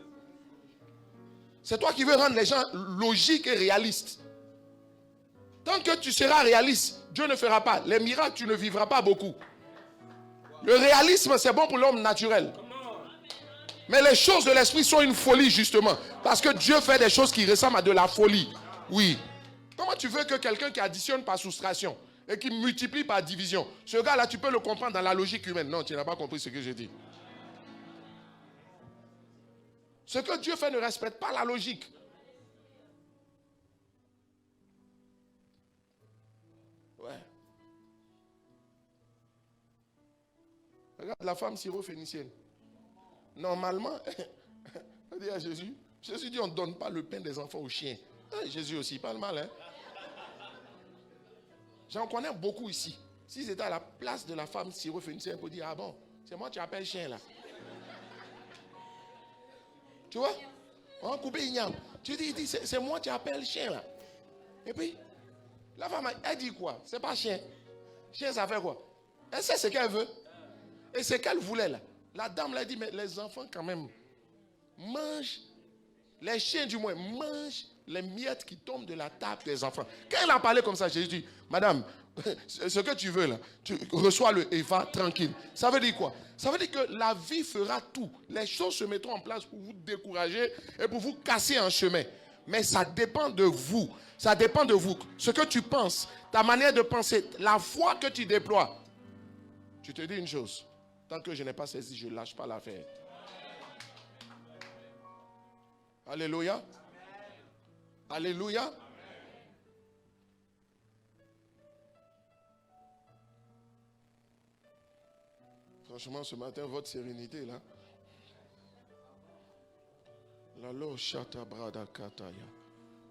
C'est toi qui veux rendre les gens logiques et réalistes. Tant que tu seras réaliste, Dieu ne fera pas. Les miracles, tu ne vivras pas beaucoup. Le réalisme, c'est bon pour l'homme naturel. Mais les choses de l'esprit sont une folie, justement. Parce que Dieu fait des choses qui ressemblent à de la folie. Oui. Comment tu veux que quelqu'un qui additionne par soustraction et qui multiplie par division, ce gars-là, tu peux le comprendre dans la logique humaine? Non, tu n'as pas compris ce que j'ai dit. Ce que Dieu fait ne respecte pas la logique. Ouais. Regarde la femme syro-phénicienne. Normalement, elle dit à Jésus dit on ne donne pas le pain des enfants aux chiens. Jésus aussi, il parle mal. Hein? J'en connais beaucoup ici. Si c'était à la place de la femme syro-phénicienne, elle peut dire, ah bon, c'est moi qui appelle chien là. Tu vois? On a coupé igname. Tu dis c'est moi qui appelle chien là. Et puis, la femme, elle dit quoi? C'est pas chien. Chien, ça fait quoi? Elle sait ce qu'elle veut. Et ce qu'elle voulait là. La dame l'a dit, mais les enfants quand même mangent, les chiens du moins, mangent les miettes qui tombent de la table des enfants. Quand elle a parlé comme ça, j'ai dit, madame, ce que tu veux là, tu reçois-le et va tranquille. Ça veut dire quoi? Ça veut dire que la vie fera tout. Les choses se mettront en place pour vous décourager et pour vous casser en chemin. Mais ça dépend de vous. Ça dépend de vous. Ce que tu penses, ta manière de penser, la foi que tu déploies. Tu te dis une chose. Tant que je n'ai pas saisi, je ne lâche pas l'affaire. Alléluia. Alléluia. Franchement, ce matin, votre sérénité, là. La lochata brada kataya.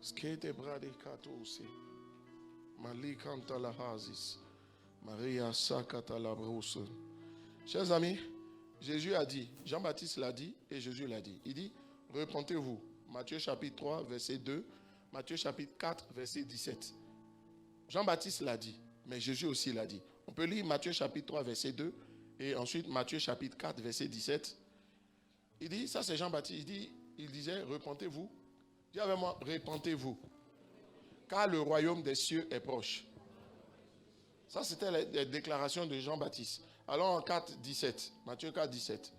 Skete brade katose. Malikanta la hazis. Maria sakata la brosse. Chers amis, Jésus a dit, Jean-Baptiste l'a dit et Jésus l'a dit. Il dit, repentez-vous. Matthieu chapitre 3, verset 2. Matthieu chapitre 4, verset 17. Jean-Baptiste l'a dit, mais Jésus aussi l'a dit. On peut lire Matthieu chapitre 3, verset 2 et ensuite Matthieu chapitre 4, verset 17. Il dit, ça c'est Jean-Baptiste, il disait, repentez-vous. Dis avec moi, repentez-vous. Car le royaume des cieux est proche. Ça c'était la déclaration de Jean-Baptiste. Alors en 4, 17, Matthieu 4, 17.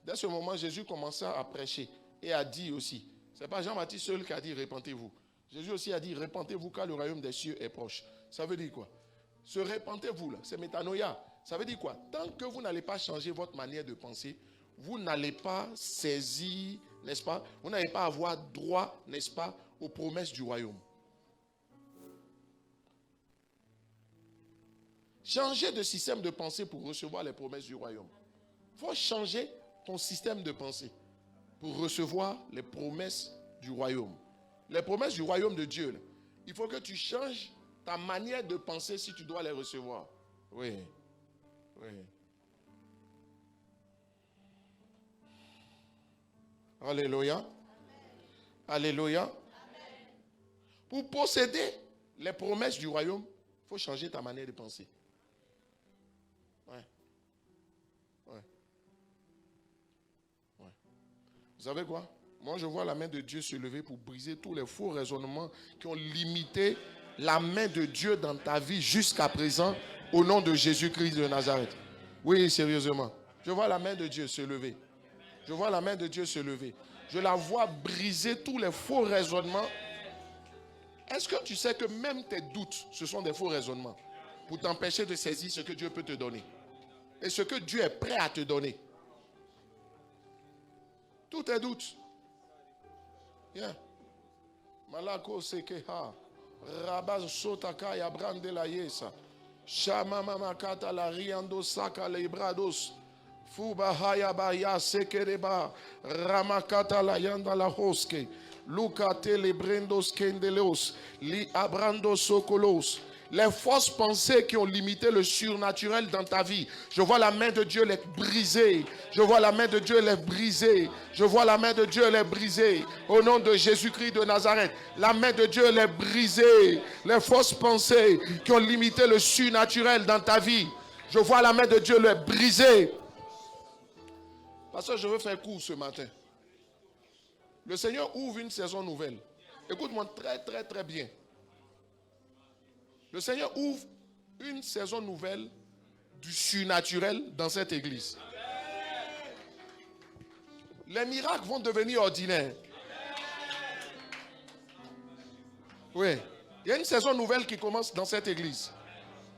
Dès ce moment, Jésus commença à prêcher et a dit aussi, ce n'est pas Jean-Baptiste seul qui a dit repentez-vous. Jésus aussi a dit repentez-vous car le royaume des cieux est proche. Ça veut dire quoi? Ce repentez-vous là, c'est métanoïa. Ça veut dire quoi? Tant que vous n'allez pas changer votre manière de penser, vous n'allez pas saisir, n'est-ce pas? Vous n'allez pas avoir droit, n'est-ce pas, aux promesses du royaume. Changer de système de pensée pour recevoir les promesses du royaume. Il faut changer ton système de pensée pour recevoir les promesses du royaume. Les promesses du royaume de Dieu, là, il faut que tu changes ta manière de penser si tu dois les recevoir. Oui. Oui. Alléluia. Alléluia. Amen. Pour posséder les promesses du royaume, il faut changer ta manière de penser. Ouais. Ouais. Ouais. Vous savez quoi? Moi, je vois la main de Dieu se lever pour briser tous les faux raisonnements qui ont limité la main de Dieu dans ta vie jusqu'à présent, au nom de Jésus-Christ de Nazareth. Oui, sérieusement. Je vois la main de Dieu se lever. Je vois la main de Dieu se lever. Je la vois briser tous les faux raisonnements. Est-ce que tu sais que même tes doutes, ce sont des faux raisonnements pour t'empêcher de saisir ce que Dieu peut te donner et ce que Dieu est prêt à te donner? Tous tes doutes. Yeah. Malako sekeha. Rabaz sotaka ya brande la yesa. Shama mama kata la riando saka le brados. Fuba haya baya sekereba. Ramakata la yanda la hoske. Lukate le brendos kendeleos. Li abrando sokolos. Les fausses pensées qui ont limité le surnaturel dans ta vie. Je vois la main de Dieu les briser. Je vois la main de Dieu les briser. Je vois la main de Dieu les briser. Au nom de Jésus-Christ de Nazareth. La main de Dieu les briser. Les fausses pensées qui ont limité le surnaturel dans ta vie. Je vois la main de Dieu les briser. Parce que je veux faire court ce matin. Le Seigneur ouvre une saison nouvelle. Écoute-moi très très très bien. Le Seigneur ouvre une saison nouvelle du surnaturel dans cette église. Les miracles vont devenir ordinaires. Oui, il y a une saison nouvelle qui commence dans cette église.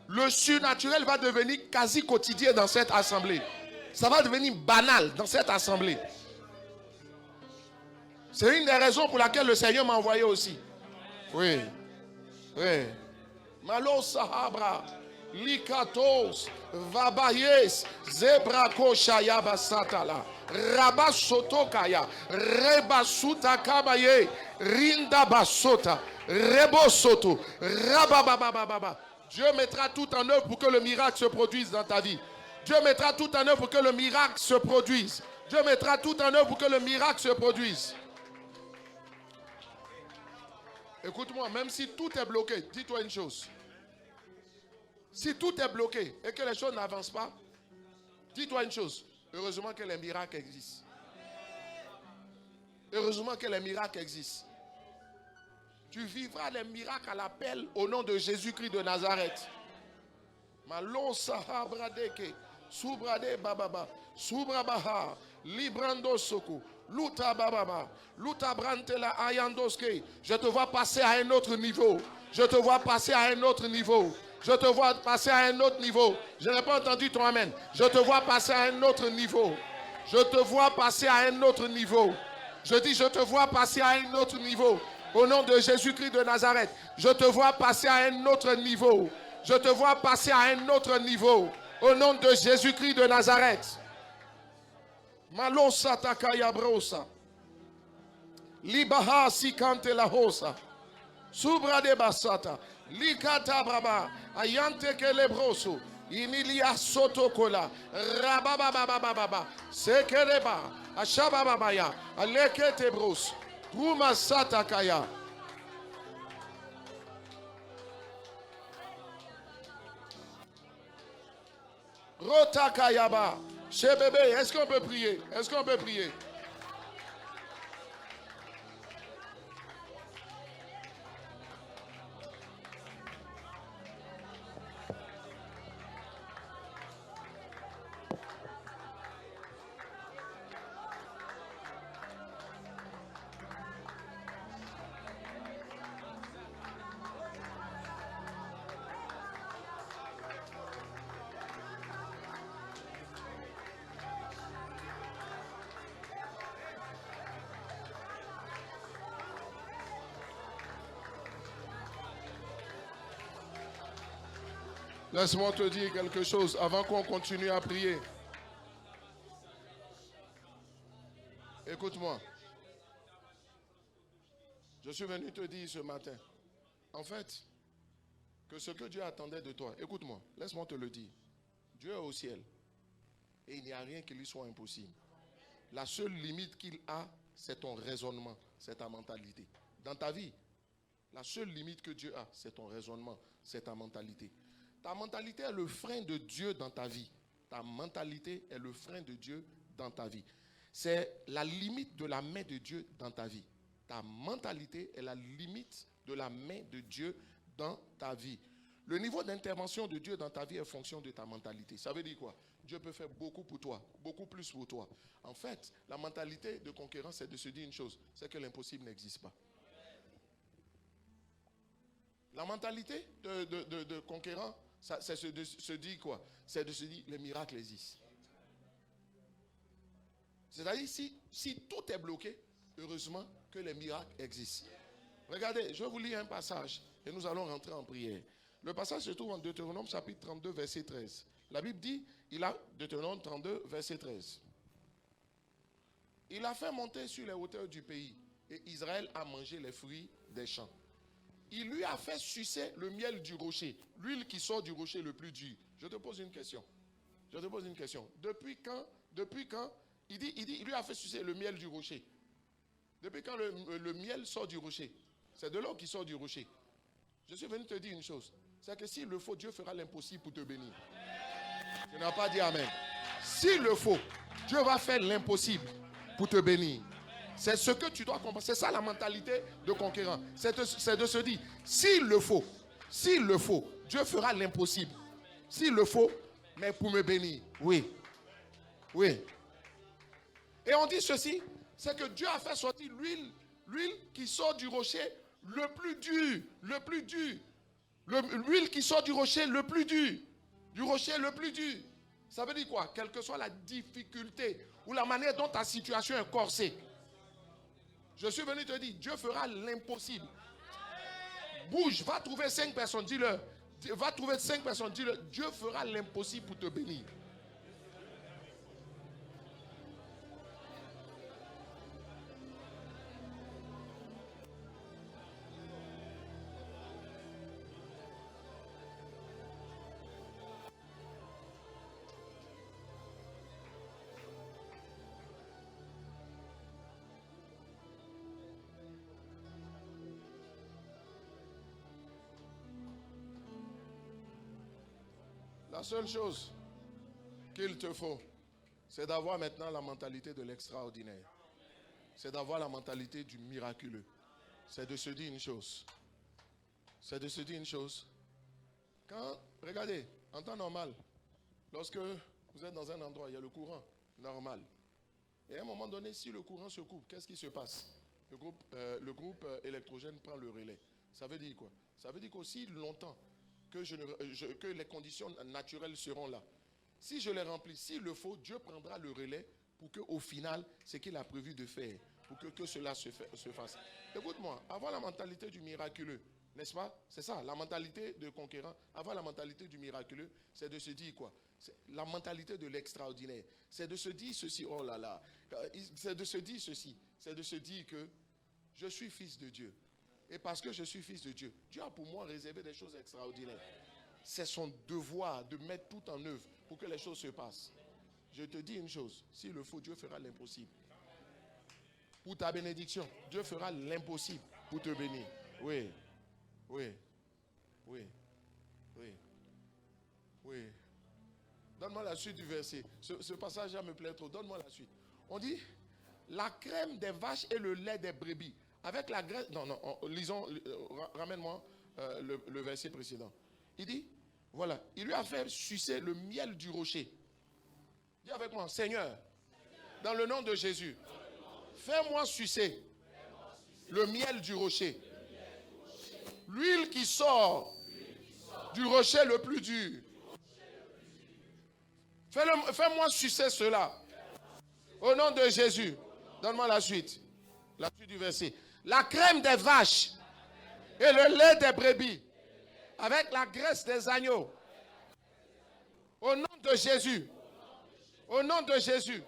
Le surnaturel va devenir quasi quotidien dans cette assemblée. Ça va devenir banal dans cette assemblée. C'est une des raisons pour laquelle le Seigneur m'a envoyé aussi. Oui, oui. Malo sahabra, likatos, vabayes, zebrako shayaba satala, rabasotokaya, rebasuta kabaye, rinda basota, rebosoto, rabababababa. Dieu mettra tout en œuvre pour que le miracle se produise dans ta vie. Dieu mettra tout en œuvre pour que le miracle se produise. Dieu mettra tout en œuvre pour que le miracle se produise. Écoute-moi, même si tout est bloqué, dis-toi une chose. Si tout est bloqué et que les choses n'avancent pas, dis-toi une chose. Heureusement que les miracles existent. Heureusement que les miracles existent. Tu vivras les miracles à l'appel au nom de Jésus-Christ de Nazareth. Malon sahabradeke, subrade bababa, subrabaha, librando soko, Luta bababa. Luta brantela ayandoske. Je te vois passer à un autre niveau. Je te vois passer à un autre niveau. Je te vois passer à un autre niveau. Je n'ai pas entendu ton amen. Je te vois passer à un autre niveau. Je te vois passer à un autre niveau. Je dis, je te vois passer à un autre niveau. Au nom de Jésus-Christ de Nazareth, je te vois passer à un autre niveau. Je te vois passer à un autre niveau. Au nom de Jésus-Christ de Nazareth. Malosa takaya brosa. Libaha sikante la hosa. Subra de basata. Likata braba. Ayante kelebroso. Inilia sotokola. Rababababababa. Sekereba. Ashabababaya. Alekete bros. Truma satakaya. Rotakayaba. Chez bébé, est-ce qu'on peut prier? Est-ce qu'on peut prier? Laisse-moi te dire quelque chose avant qu'on continue à prier. Écoute-moi. Je suis venu te dire ce matin, en fait, que ce que Dieu attendait de toi, écoute-moi, laisse-moi te le dire. Dieu est au ciel et il n'y a rien qui lui soit impossible. La seule limite qu'il a, c'est ton raisonnement, c'est ta mentalité. Dans ta vie, la seule limite que Dieu a, c'est ton raisonnement, c'est ta mentalité. Ta mentalité est le frein de Dieu dans ta vie. Ta mentalité est le frein de Dieu dans ta vie. C'est la limite de la main de Dieu dans ta vie. Ta mentalité est la limite de la main de Dieu dans ta vie. Le niveau d'intervention de Dieu dans ta vie est fonction de ta mentalité. Ça veut dire quoi? Dieu peut faire beaucoup pour toi, beaucoup plus pour toi. En fait, la mentalité de conquérant, c'est de se dire une chose, c'est que l'impossible n'existe pas. La mentalité de conquérant, c'est de se dire quoi? C'est de se dire les miracles existent. C'est-à-dire si tout est bloqué, heureusement que les miracles existent. Regardez, je vais vous lire un passage et nous allons rentrer en prière. Le passage se trouve en Deutéronome chapitre 32 verset 13. La Bible dit, Deutéronome 32 verset 13. Il a fait monter sur les hauteurs du pays et Israël a mangé les fruits des champs. Il lui a fait sucer le miel du rocher, l'huile qui sort du rocher le plus dur. Je te pose une question. Depuis quand il lui a fait sucer le miel du rocher. Depuis quand le miel sort du rocher? C'est de l'eau qui sort du rocher. Je suis venu te dire une chose. C'est que s'il le faut, Dieu fera l'impossible pour te bénir. Tu n'as pas dit amen. S'il le faut, Dieu va faire l'impossible pour te bénir. C'est ce que tu dois comprendre. C'est ça la mentalité de conquérant. C'est de se dire, s'il le faut, Dieu fera l'impossible. S'il le faut, mais pour me bénir. Oui. Et on dit ceci, c'est que Dieu a fait sortir l'huile qui sort du rocher le plus dur. L'huile qui sort du rocher le plus dur. Du rocher le plus dur. Ça veut dire quoi? Quelle que soit la difficulté ou la manière dont ta situation est corsée. Je suis venu te dire, Dieu fera l'impossible. Bouge, va trouver 5 personnes, dis-leur. Va trouver 5 personnes, dis-leur. Dieu fera l'impossible pour te bénir. La seule chose qu'il te faut, c'est d'avoir maintenant la mentalité de l'extraordinaire. C'est d'avoir la mentalité du miraculeux. C'est de se dire une chose. Regardez, en temps normal, lorsque vous êtes dans un endroit, il y a le courant normal. Et à un moment donné, si le courant se coupe, qu'est-ce qui se passe? Le groupe électrogène prend le relais. Ça veut dire quoi? Ça veut dire qu'aussi longtemps que les conditions naturelles seront là, si je les remplis, s'il le faut, Dieu prendra le relais pour qu'au final, ce qu'il a prévu de faire, pour que cela se fasse. Écoute-moi, avoir la mentalité du miraculeux, n'est-ce pas? C'est ça, la mentalité de conquérant. Avoir la mentalité du miraculeux, c'est de se dire quoi? La mentalité de l'extraordinaire. C'est de se dire ceci, oh là là. C'est de se dire ceci. C'est de se dire que je suis fils de Dieu. Et parce que je suis fils de Dieu, Dieu a pour moi réservé des choses extraordinaires. C'est son devoir de mettre tout en œuvre pour que les choses se passent. Je te dis une chose, s'il le faut, Dieu fera l'impossible. Pour ta bénédiction, Dieu fera l'impossible pour te bénir. Oui, oui, oui, oui, oui. Donne-moi la suite du verset. Ce passage-là me plaît trop. Donne-moi la suite. On dit, la crème des vaches et le lait des brebis. Avec la graisse... Non, lisons, ramène-moi le verset précédent. Il dit, voilà, il lui a fait sucer le miel du rocher. Dis avec moi, Seigneur, dans le nom de Jésus, fais-moi sucer le miel du rocher. L'huile qui sort du rocher le plus dur. Fais-moi sucer cela. Au nom de Jésus. Donne-moi la suite. La suite du verset. La crème des vaches et le lait des brebis avec la graisse des agneaux. Au nom de Jésus. Au nom de Jésus.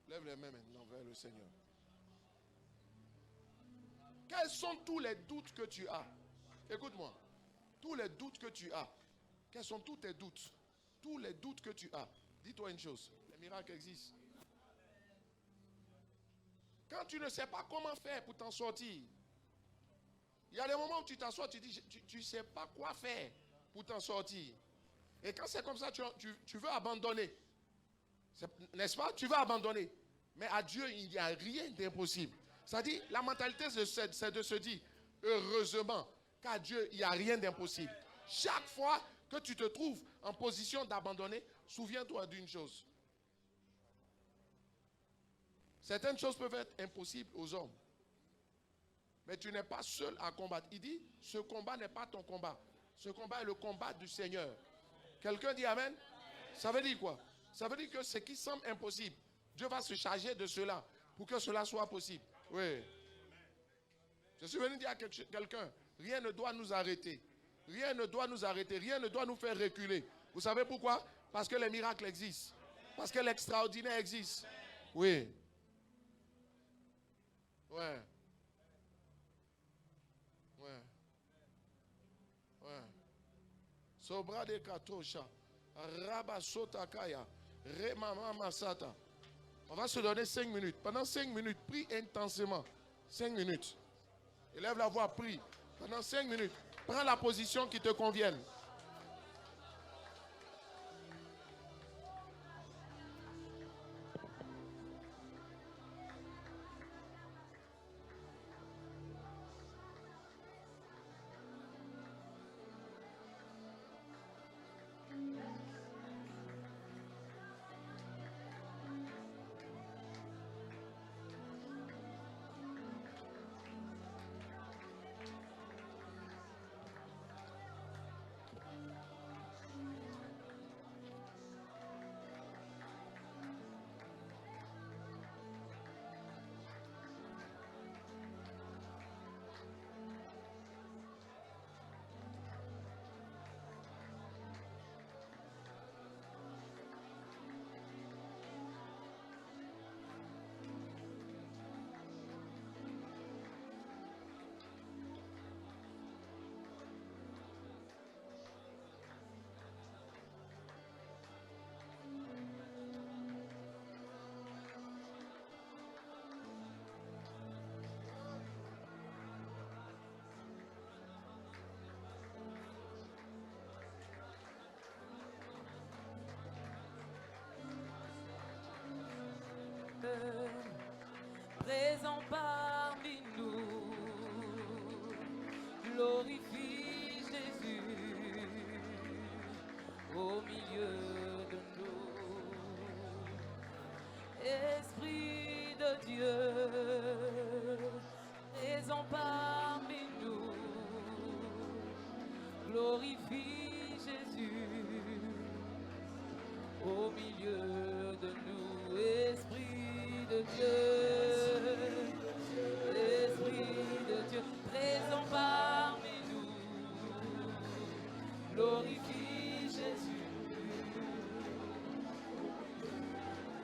Lève les mains maintenant vers le Seigneur. Quels sont tous les doutes que tu as? Écoute-moi. Tous les doutes que tu as. Quels sont tous tes doutes? Tous les doutes que tu as. Dis-toi une chose. Les miracles existent. Quand tu ne sais pas comment faire pour t'en sortir, il y a des moments où tu t'assois, tu dis, tu ne sais pas quoi faire pour t'en sortir. Et quand c'est comme ça, tu veux abandonner. N'est-ce pas? Tu veux abandonner. Mais à Dieu, il n'y a rien d'impossible. C'est-à-dire, la mentalité, c'est de se dire, heureusement, qu'à Dieu, il n'y a rien d'impossible. Chaque fois que tu te trouves en position d'abandonner, souviens-toi d'une chose. Certaines choses peuvent être impossibles aux hommes. Mais tu n'es pas seul à combattre. Il dit, ce combat n'est pas ton combat. Ce combat est le combat du Seigneur. Quelqu'un dit Amen? Ça veut dire quoi? Ça veut dire que ce qui semble impossible, Dieu va se charger de cela pour que cela soit possible. Oui. Je suis venu dire à quelqu'un, rien ne doit nous arrêter. Rien ne doit nous arrêter. Rien ne doit nous faire reculer. Vous savez pourquoi? Parce que les miracles existent. Parce que l'extraordinaire existe. Oui. Ouais. Ouais. Ouais. Sobra de Katosha. Rabasotakaya. Remama Masata. On va se donner 5 minutes. Pendant 5 minutes, prie intensément. 5 minutes. Élève la voix, prie. Pendant 5 minutes. Prends la position qui te convienne. Esprit de Dieu, présent parmi nous, glorifie Jésus au milieu de nous. Esprit de Dieu, Esprit de Dieu, présent parmi nous, glorifie Jésus.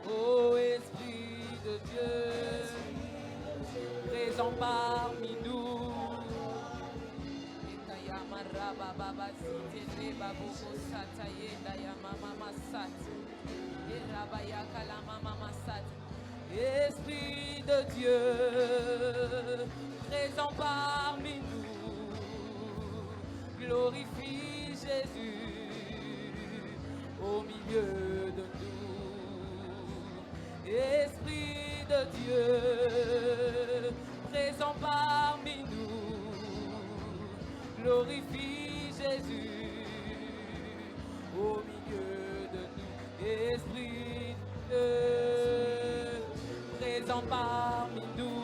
Ô Esprit de Dieu, présent parmi nous. Esprit de Dieu, présent parmi nous, glorifie Jésus au milieu de nous. Esprit de Dieu, présent parmi nous, glorifie Jésus au milieu de nous. Esprit de Dieu, présent parmi nous.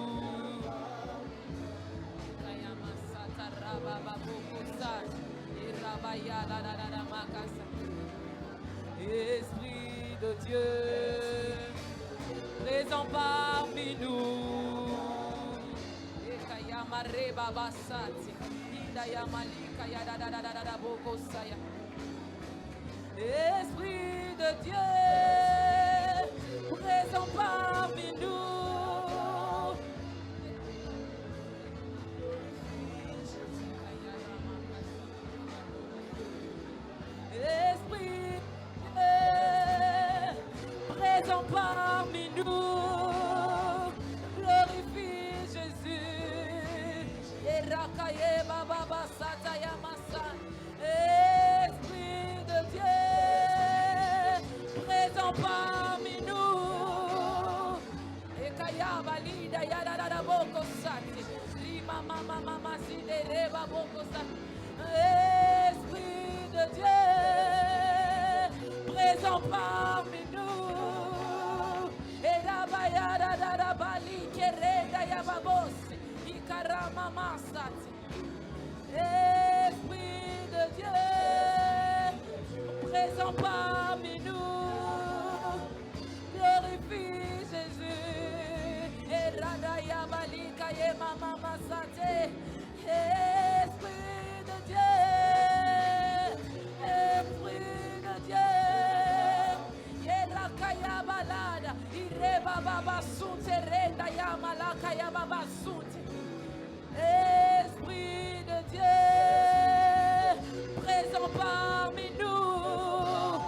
Esprit de Dieu, présent parmi nous. Esprit de Dieu, présent parmi nous. Esprit présent parmi nous, glorifie Jésus. Erakaye baba sataya masa. Esprit de Dieu, présent parmi nous. Ekaya balida yada da boko sati. Lima mama mama sidere boko sati. Esprit de Dieu, présent parmi nous. Et la bayada da bali kereda ya babosi. Ikarama masati. Esprit de Dieu, présent parmi nous. Glorifie Jésus. Et radaya bali kaye mama masati. Esprit de Dieu, Esprit de Dieu, Yerakaya balada, Ireba baba sunte renda yamalakaya baba sunte. Esprit de Dieu, présent parmi nous,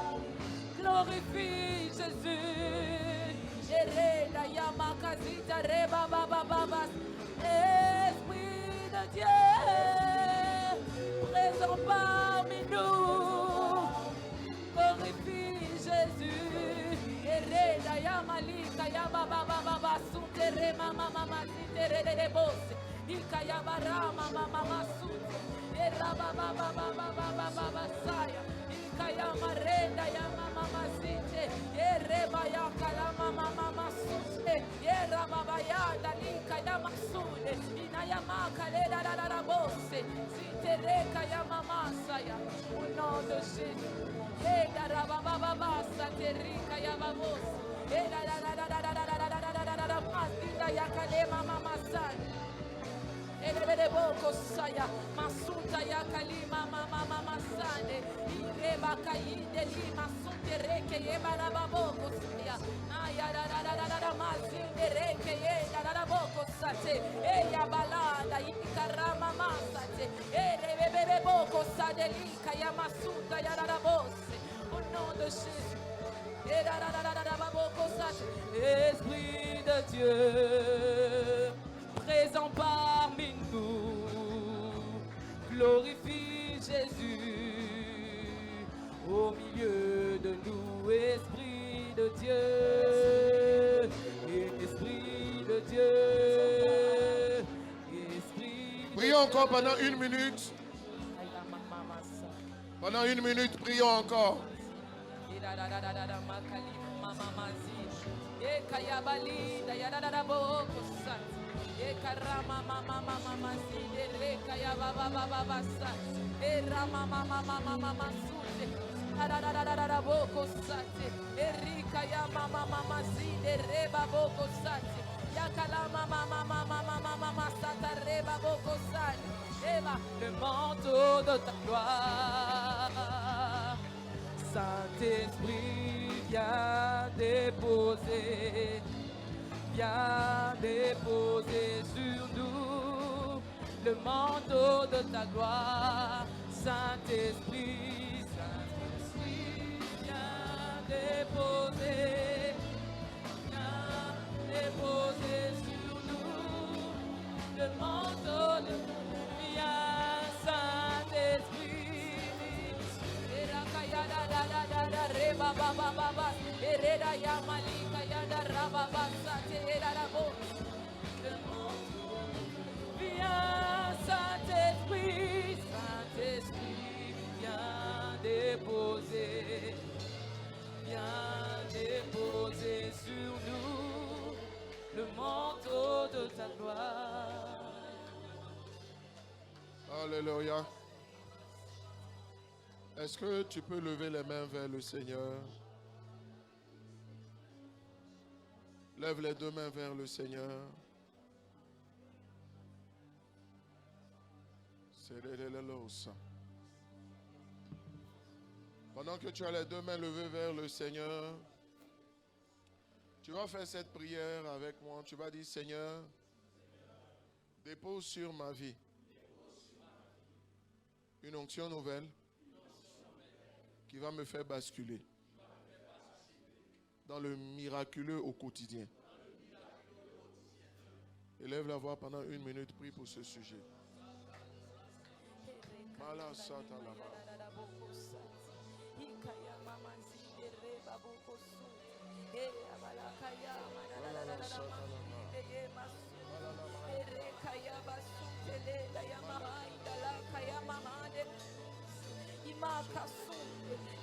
glorifie Jésus. Yerenda yamakazita reba baba baba. Esprit de Dieu, présent parmi nous, glorifie Jésus. Ereda yamalika yababa baba suntere mama mama sitere de bosse. Ikaya barama mama mama sunte. Eraba baba baba baba baba saya. Ikaya marenda ya mama mama sinte. Ereba ya kala mama mama sunte. Eraba baba ya dalika ya masune. Inaya makale da da da bosse. Sitereka ya mama saya. Au nom de Jésus. Eda raba baba basa terika ya babos. Eda da da da da da da da da da da da da masita ya kale mama masani. Eda de boko saya masuta ya kali mama mama masane. Ireba kaide li masunte reke ye bara baboko saya. Aya da da da da da da masinde reke ye da da da boko sate. Eya balada ikarama masate. Ede bebe boko sadelika ya masuta ya da da bosse. Au nom de Jésus. Esprit de Dieu, présent parmi nous, glorifie Jésus au milieu de nous. Esprit de Dieu, Esprit de Dieu, Esprit. Prions encore pendant 1 minute. Pendant 1 minute, prions encore. Irarararara makali mama mazi. Ekayabali dayararara boko sati. Ekarama mama mama mazi rekayaba baba baba sati. Erama mama mama mama sute. Ararararara boko sati. Erikaya mama mama mazi reba boko sati. Yakala mama mama mama mama sata reba boko sati. Eva le manteau de ta gloire. Saint-Esprit, viens déposer sur nous le manteau de ta gloire. Saint-Esprit, Saint-Esprit, viens déposer sur nous le manteau de viens, Saint-Esprit. Reba baba baba ereda ya malika ya raba basa te era bo. Viens Saint-Esprit, Saint-Esprit, viens déposer sur nous le manteau de ta gloire. Alléluia. Est-ce que tu peux lever les mains vers le Seigneur? Lève les deux mains vers le Seigneur. Pendant que tu as les deux mains levées vers le Seigneur, tu vas faire cette prière avec moi. Tu vas dire, Seigneur, dépose sur ma vie une onction nouvelle qui va me faire basculer dans le miraculeux au quotidien. Élève la voix pendant 1 minute, prie pour ce sujet.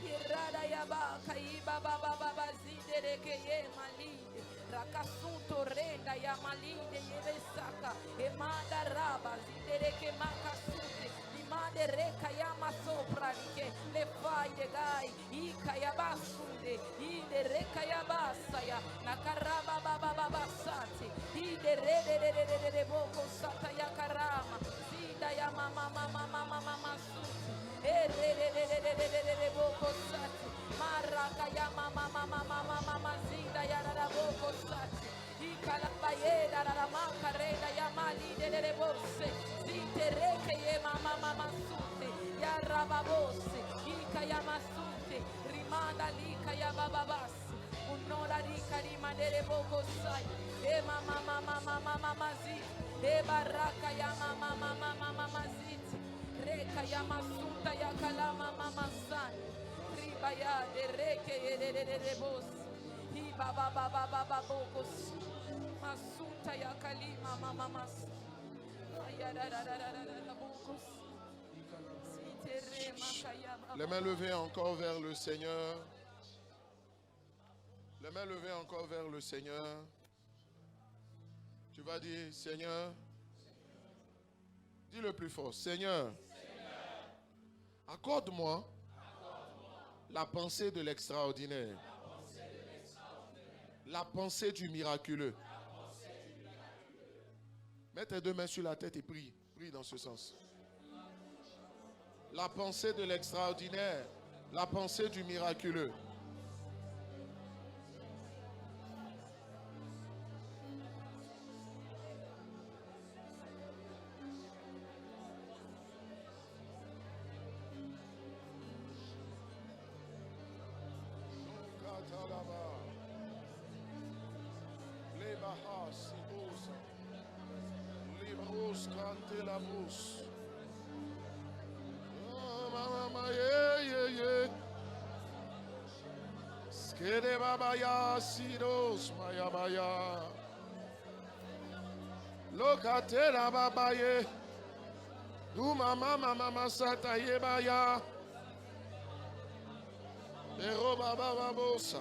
Irada yaba kaiba baba baba zidere ke ye malide rakasunto renda ya malide ye saka emanda raba zidere ke makasunte imande reka ya masopra ke le faide gai ika ya basunde ide reka ya basaya na karaba baba baba sate ide re boko sata ya karama zida ya mama mama mama mama sunte boko sati maraka ya mama mama mama mama zinda ya rara boko sati ikala bayeda rara makareda ya mali de bose zitereke ye mama mama sunte ya raba bose ika ya masunte rimanda lika ya baba basi unora lika rimandere boko sai e mama mama mama mama zi e baraka ya mama mama mama zi reka ya masunta ya kalama mama san riba ya de reke de bos hi baba baba baba bokos masunta ya kalima mama mas ya bokos les mains levées encore vers le Seigneur. Les mains levées encore vers le Seigneur. Tu vas dire, Seigneur, dis le plus fort, Seigneur, accorde-moi la pensée de l'extraordinaire, la pensée du miraculeux. Mets tes deux mains sur la tête et prie. Prie dans ce sens. La pensée de l'extraordinaire, la pensée du miraculeux. Lokatela babaye, du mama mama sata yebaya, Erobababosa.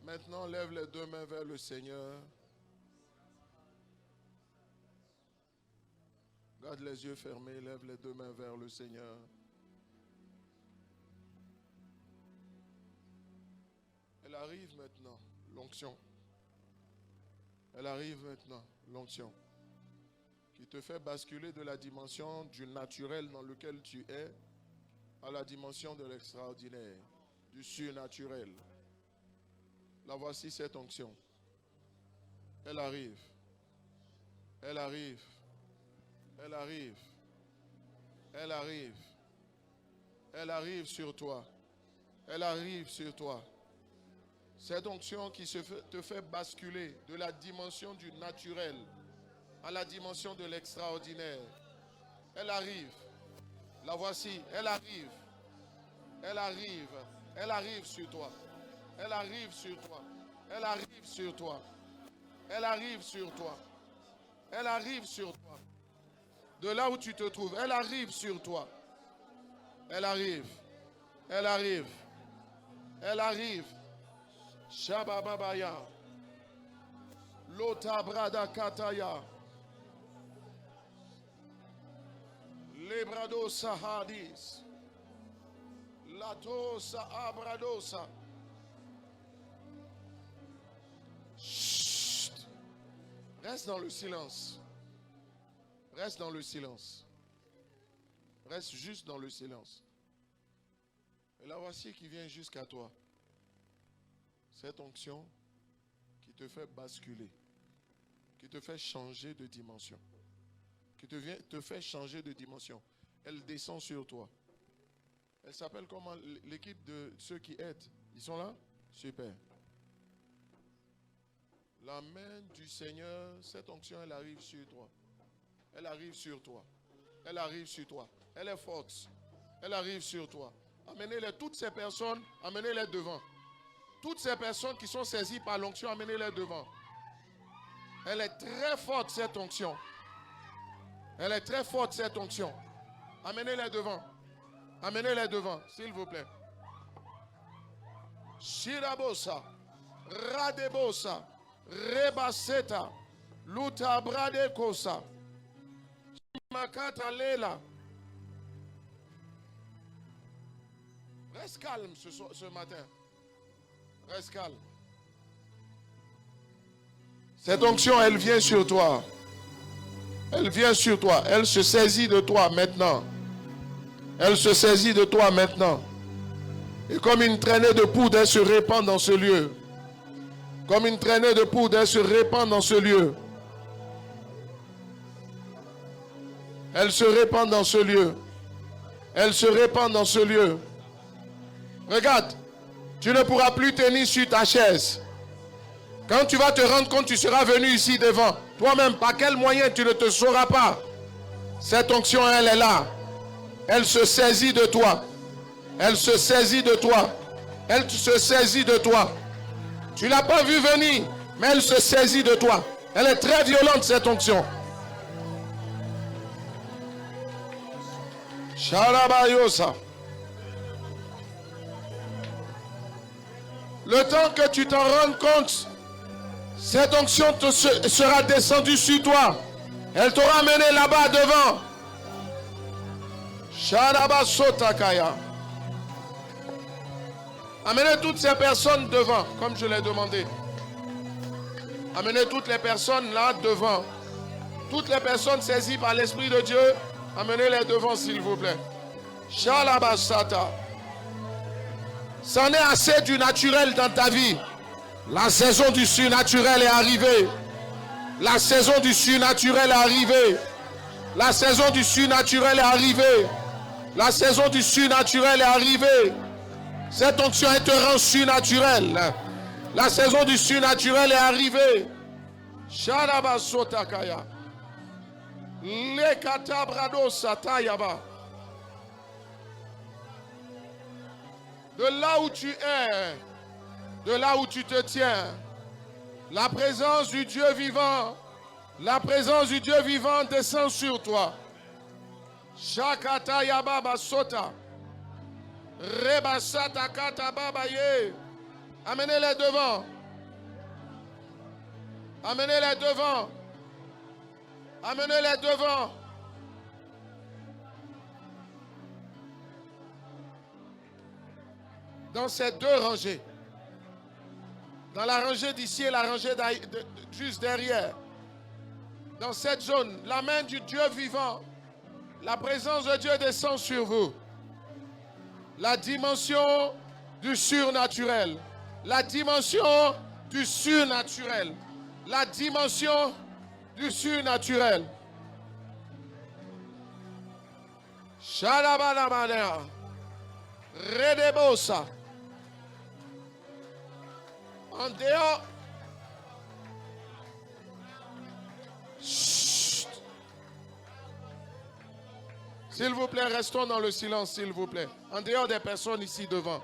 Maintenant, lève les deux mains vers le Seigneur. Garde les yeux fermés, lève les deux mains vers le Seigneur. Elle arrive maintenant, l'onction. Elle arrive maintenant, l'onction. Qui te fait basculer de la dimension du naturel dans lequel tu es à la dimension de l'extraordinaire, du surnaturel. La voici cette onction. Elle arrive. Elle arrive. Elle arrive. Elle arrive. Elle arrive sur toi. Elle arrive sur toi. Cette onction qui te fait basculer de la dimension du naturel à la dimension de l'extraordinaire. Elle arrive. La voici. Elle arrive. Elle arrive. Elle arrive sur toi. Elle arrive sur toi. Elle arrive sur toi. Elle arrive sur toi. Elle arrive sur toi. De là où tu te trouves, elle arrive sur toi. Elle arrive. Elle arrive. Elle arrive. Shabababaya. Lota brada kataya. Lebrado sahadis. Latosa abradosa. Chut. Reste dans le silence. Reste dans le silence. Reste juste dans le silence. Et la voici qui vient jusqu'à toi. Cette onction qui te fait basculer, qui te fait changer de dimension, qui te fait changer de dimension. Elle descend sur toi. Elle s'appelle comment? L'équipe de ceux qui aident. Ils sont là? Super. La main du Seigneur, cette onction, elle arrive sur toi. Elle arrive sur toi. Elle arrive sur toi. Elle est forte. Elle arrive sur toi. Amenez-les, toutes ces personnes, amenez-les devant. Toutes ces personnes qui sont saisies par l'onction, amenez-les devant. Elle est très forte, cette onction. Elle est très forte, cette onction. Amenez-les devant. Amenez-les devant, s'il vous plaît. Shirabosa, Radebosa, Rebaseta, Luta Bradekosa, Makata Lela. Reste calme ce matin. Reste calme. Cette onction, elle vient sur toi. Elle vient sur toi. Elle se saisit de toi maintenant. Elle se saisit de toi maintenant. Et comme une traînée de poudre, elle se répand dans ce lieu. Comme une traînée de poudre, elle se répand dans ce lieu. Elle se répand dans ce lieu. Elle se répand dans ce lieu. Regarde, tu ne pourras plus tenir sur ta chaise. Quand tu vas te rendre compte, tu seras venu ici devant. Toi-même, par quel moyen tu ne te sauras pas. Cette onction, elle est là. Elle se saisit de toi. Elle se saisit de toi. Elle se saisit de toi. Tu ne l'as pas vu venir, mais elle se saisit de toi. Elle est très violente, cette onction. Sharabayosa. Le temps que tu t'en rendes compte, cette onction sera descendue sur toi. Elle t'aura amené là-bas devant. Sharabasotakaya. Amenez toutes ces personnes devant, comme je l'ai demandé. Amenez toutes les personnes là devant. Toutes les personnes saisies par l'Esprit de Dieu, amenez-les devant, s'il vous plaît. Shalabasata. C'en est assez du naturel dans ta vie. La saison du surnaturel est arrivée. La saison du surnaturel est arrivée. La saison du surnaturel est arrivée. La saison du surnaturel est arrivée. Cette onction te rend surnaturel. La saison du surnaturel est arrivée. Sharabasotakaya. Lekatabrado satayaba. De là où tu es, de là où tu te tiens, la présence du Dieu vivant, la présence du Dieu vivant descend sur toi. Shakata yababa sota. Rebasata kata babaye. Amenez-les devant. Amenez-les devant. Amenez-les devant. Dans ces deux rangées. Dans la rangée d'ici et la rangée juste derrière. Dans cette zone, la main du Dieu vivant, la présence de Dieu descend sur vous. La dimension du surnaturel. La dimension du surnaturel. La dimension du surnaturel. Shalabalabana. Redebosa. En dehors. Chut. S'il vous plaît, restons dans le silence, s'il vous plaît. En dehors des personnes ici devant.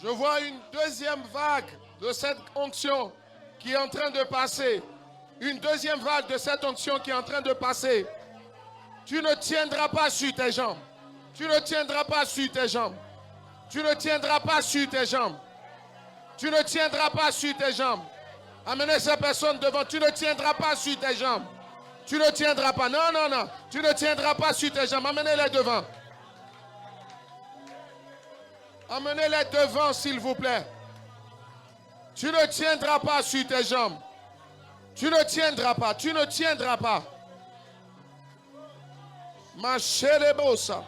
Je vois une deuxième vague de cette onction qui est en train de passer. Une deuxième vague de cette onction qui est en train de passer. Tu ne tiendras pas sur tes jambes. Tu ne tiendras pas sur tes jambes. Tu ne tiendras pas sur tes jambes. Tu ne tiendras pas sur tes jambes. Amenez ces personnes devant. Tu ne tiendras pas sur tes jambes. Tu ne tiendras pas. Non, non, non. Tu ne tiendras pas sur tes jambes. Amenez-les devant. Amenez-les devant, s'il vous plaît. Tu ne tiendras pas sur tes jambes. Tu ne tiendras pas. Tu ne tiendras pas. Ma chère bossa.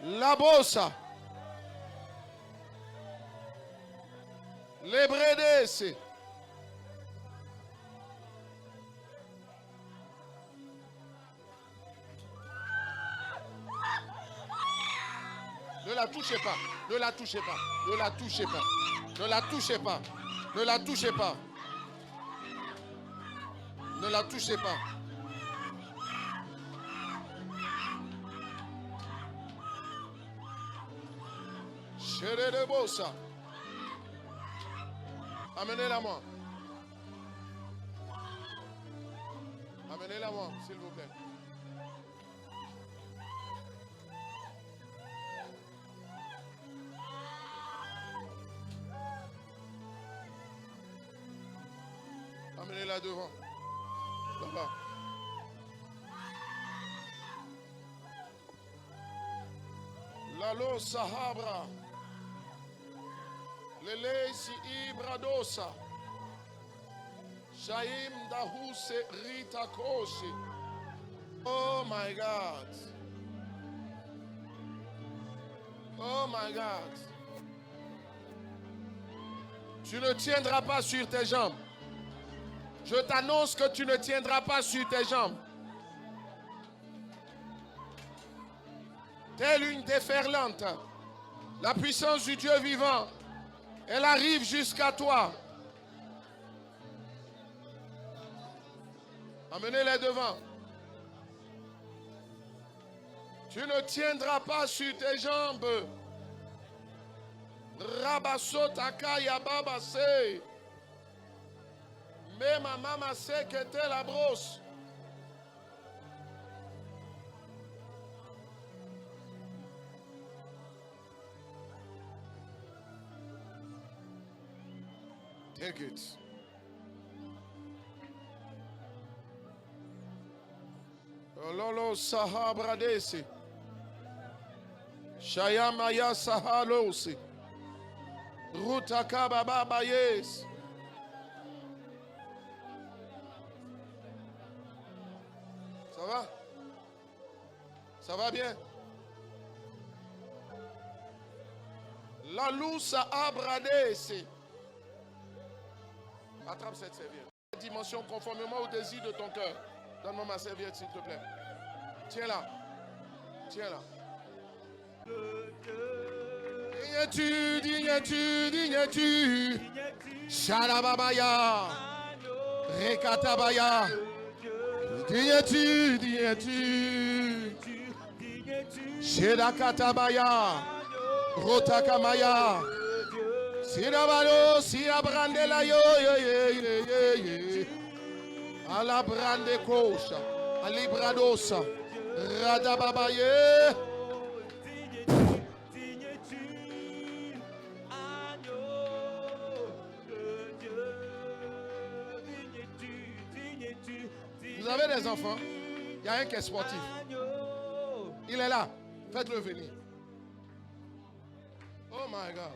La bossa. Les bredesse. Ne la touchez pas. Ne la touchez pas. Ne la touchez pas. Ne la touchez pas. Ne la touchez pas. Ne la touchez pas. Chérie de Bossa. Amenez-la moi. Amenez-la moi, s'il vous plaît. Amenez-la devant. Là-bas. Lalo Sahabra. Lele si Ibradosa. Shaim Dahuse Rita Koshi. Oh my God. Oh my God. Tu ne tiendras pas sur tes jambes. Je t'annonce que tu ne tiendras pas sur tes jambes. Telle une déferlante, la puissance du Dieu vivant, elle arrive jusqu'à toi. Amenez-les devant. Tu ne tiendras pas sur tes jambes. Rabasotaka yababase. Mais ma maman sait que t'es la brosse. Take it. Lolo sahabradesi. Shayamaya sahalosi. Rutaka baba yes. Ça va? Ça va bien? La lousa abradesi. Attrape cette serviette. Dimension conformément au désir de ton cœur. Donne-moi ma serviette, s'il te plaît. Tiens-la. Tiens-la. Dignes-tu, dignes-tu, dignes-tu. Shalababaya. Rekatabaya. Dignes-tu, dignes-tu. Shedakatabaya. Rotakamaya. Sirabalo, sirabrandela yo, ye. Ala brande kosha, alibradosa, radababaye. Vous avez des enfants? Il y a un qui est sportif. Il est là. Faites-le venir. Oh my God.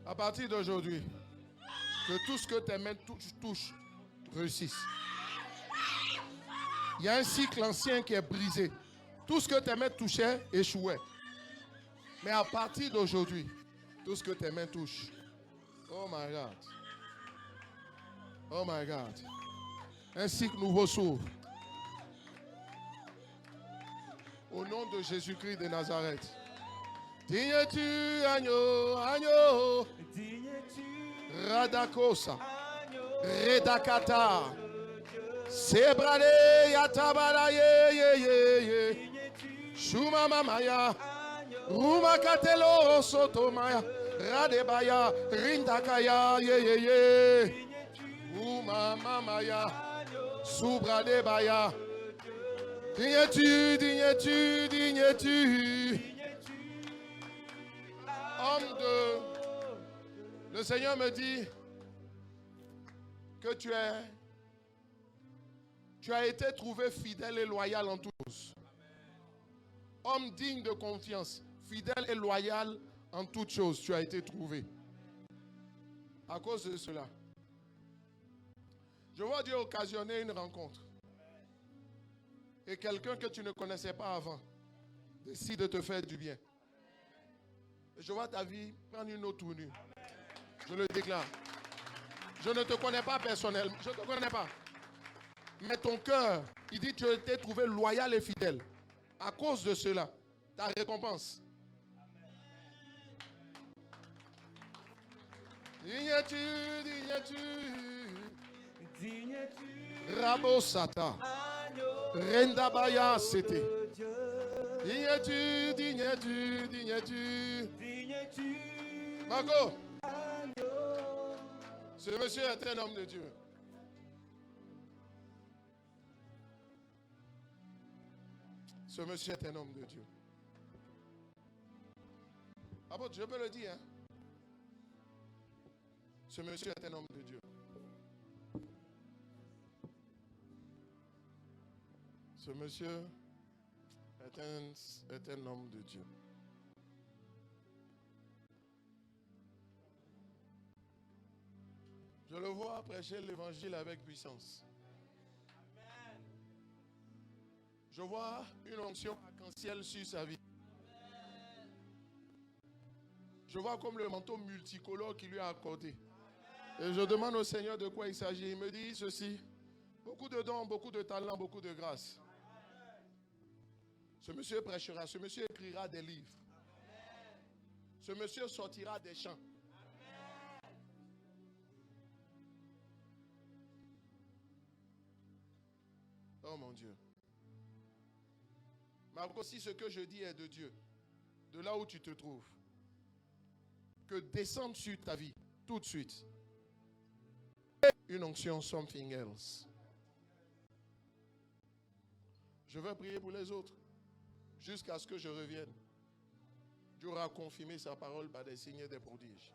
À partir d'aujourd'hui, que tout ce que tes mains touchent réussisse. Il y a un cycle ancien qui est brisé. Tout ce que tes mains touchaient échouait. Mais à partir d'aujourd'hui, tout ce que tes mains touchent. Oh my God. Oh my God. Un cycle nouveau s'ouvre. Au nom de Jésus-Christ de Nazareth. Dignes-tu, agneau, agneau. Radakosa. Redakata. Sebrade yatabara ye. Shuma mamaya. Ruma katelo sotomaya. Radebaya. Rindakaya ye. Ruma mamaya. Subradebaya. Dignes-tu, dignes-tu, dignes-tu. Homme de... Le Seigneur me dit que tu as été trouvé fidèle et loyal en toutes choses. Homme digne de confiance, fidèle et loyal en toutes choses, tu as été trouvé. À cause de cela, je vois Dieu occasionner une rencontre. Et quelqu'un que tu ne connaissais pas avant décide de te faire du bien. Je vois ta vie prendre une autre tournure. Je le déclare. Je ne te connais pas personnellement. Je ne te connais pas. Mais ton cœur, il dit que tu as été trouvé loyal et fidèle. À cause de cela, ta récompense. Dignes-tu. Rabosata. Rendabaya c'était. Dignes-tu. Marco, ce monsieur est un homme de Dieu. Ce monsieur est un homme de Dieu. Ah bon, je peux le dire. Hein? Ce monsieur est un homme de Dieu. Ce monsieur est un homme de Dieu. Je le vois prêcher l'évangile avec puissance. Je vois une onction arc-en-ciel sur sa vie. Je vois comme le manteau multicolore qu'il lui a accordé. Et je demande au Seigneur de quoi il s'agit. Il me dit ceci. Beaucoup de dons, beaucoup de talents, beaucoup de grâce. Ce monsieur prêchera, ce monsieur écrira des livres. Ce monsieur sortira des champs. Oh mon Dieu. Marco, si ce que je dis est de Dieu, de là où tu te trouves, que descende sur ta vie tout de suite une onction, something else. Je vais prier pour les autres jusqu'à ce que je revienne. Dieu aura confirmé sa parole par des signes et des prodiges.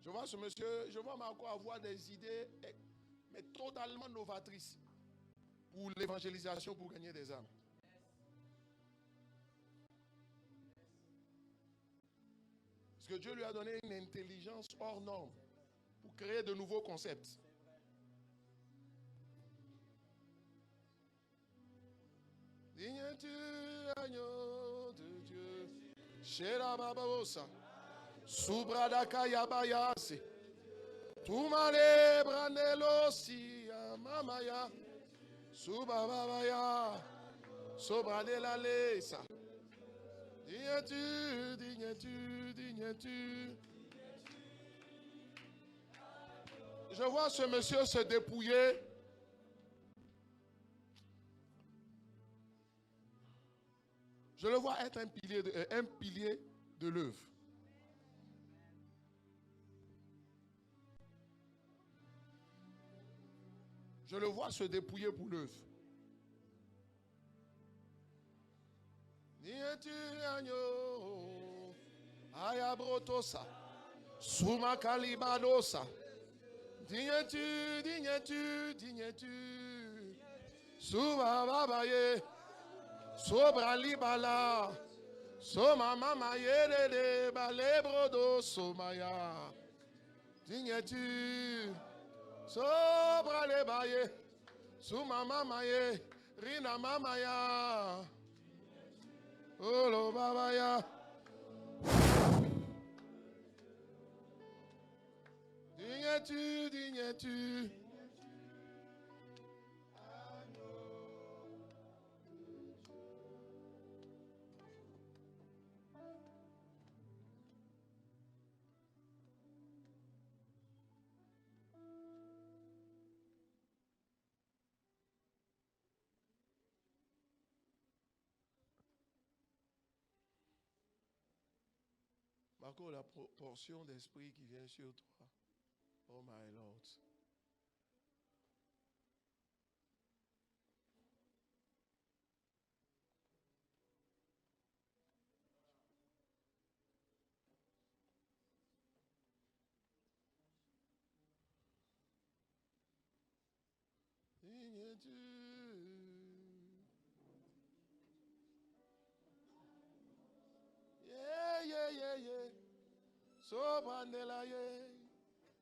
Je vois ce monsieur, je vois Marco avoir des idées, mais totalement novatrices pour l'évangélisation, pour gagner des âmes. Parce que Dieu lui a donné une intelligence hors norme pour créer de nouveaux concepts. Digne-tu, agneau de Dieu, Shera Babaosa, Subradaka Yabayase, Tumale Brandelosi, Mamaya, Subababaya, Sobradela Lesa. Digne-tu, digne-tu, digne-tu. Je vois ce monsieur se dépouiller. Je le vois être un pilier de l'œuvre. Je le vois se dépouiller pour l'œuvre. Digne-tu, agneau, ayabrotosa, sumakalibadosa. Digne-tu, digne-tu, digne-tu, subababaye, sobralibala, somamamaye de balebrodo somaya. Digne-tu, sobralebaye, sumamamaye, rinamamaya. Olo babaya. Digne-tu, digne-tu. Marco, la portion d'esprit qui vient sur toi. Oh my Lord. Digne-tu. Yeah, yeah, yeah, yeah. Sobrandela ye.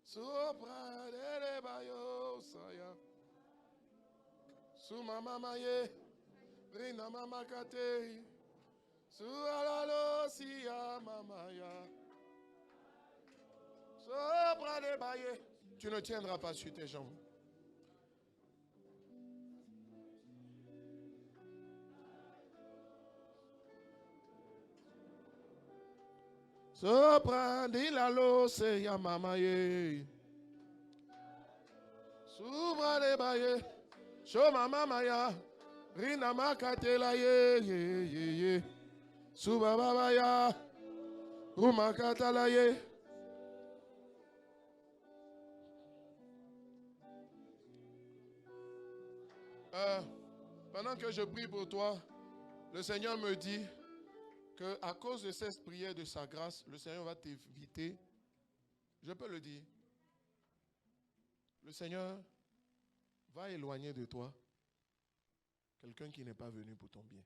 Sobrandele bayo saya. Suma mama ye. Rina mama kate. Sualalo siya mama ya. Sobrandele baye. Tu ne tiendras pas sur tes jambes. Sobrandila lo siya mama ye. Subrandele ye. Show mama ya. Rina makatela ye ye ye ye. Suba baba ya. Umakatala ye. Pendant que je prie pour toi, le Seigneur me dit qu'à cause de cette prière de sa grâce, le Seigneur va t'éviter. Je peux le dire. Le Seigneur va éloigner de toi quelqu'un qui n'est pas venu pour ton bien.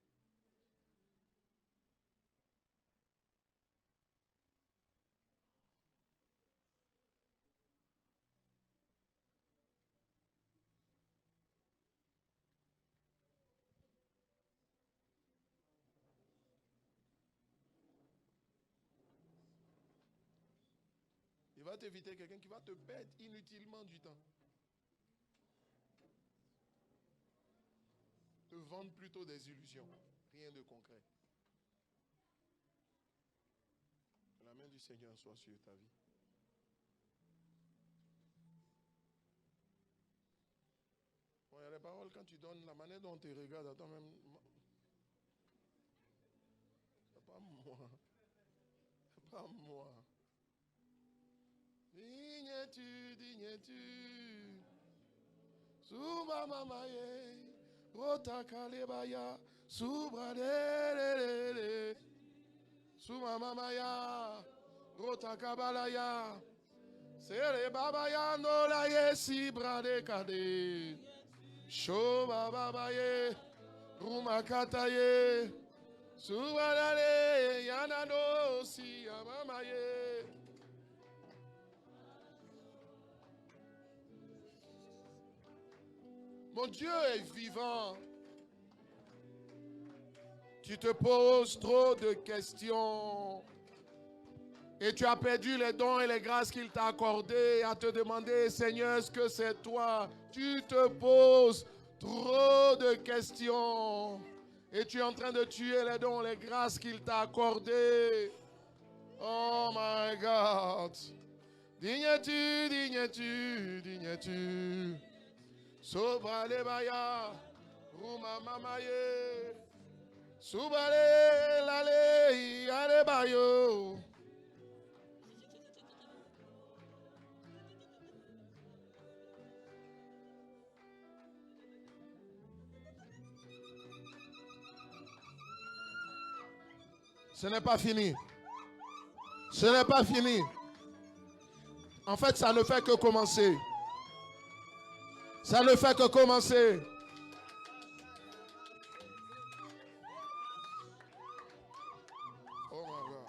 Il va t'éviter quelqu'un qui va te perdre inutilement du temps. Te vendre plutôt des illusions. Rien de concret. Que la main du Seigneur soit sur ta vie. Bon, il y a des paroles quand tu donnes, la manière dont on te regarde à toi-même. C'est pas moi. C'est pas moi. Dignes-tu, dignes-tu. Suba mamaye. Rota kalebaya. Subra de. Suba mamaya. Rota kabalaya. Sere babaya no la yesi brade kade. Shoba babaye. Rumakataye. Suba dale. Yanano si amamaye. Mon Dieu est vivant. Tu te poses trop de questions. Et tu as perdu les dons et les grâces qu'il t'a accordés à te demander, Seigneur, est-ce que c'est toi? Tu te poses trop de questions. Et tu es en train de tuer les dons et les grâces qu'il t'a accordés. Oh my God. Dignes-tu, dignes-tu, dignes-tu. Sobra le baya, ruma mamaye, subale lale yale bayo. Ce n'est pas fini. Ce n'est pas fini. En fait, ça ne fait que commencer. Ça ne fait que commencer. Oh my God.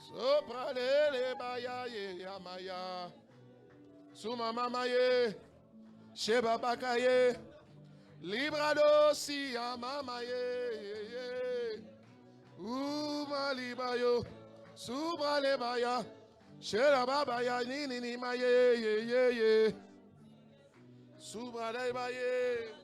Sopra le baya ye yamaya. Suma mamaye. Sheba bakaye. Librado si amamaye. Uma libayo. Subra le baya. Shera babaya nini ni maye ye. Subra le baye.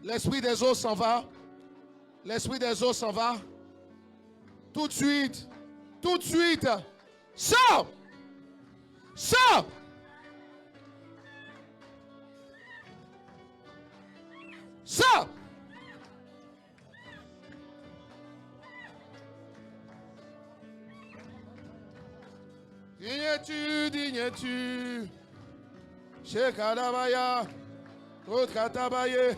L'esprit des eaux s'en va. L'esprit des eaux s'en va. Tout de suite. Tout de suite. Sors. Sors. Sors. Dignes-tu, dignes-tu. Shekadabaya. Otkatabaye.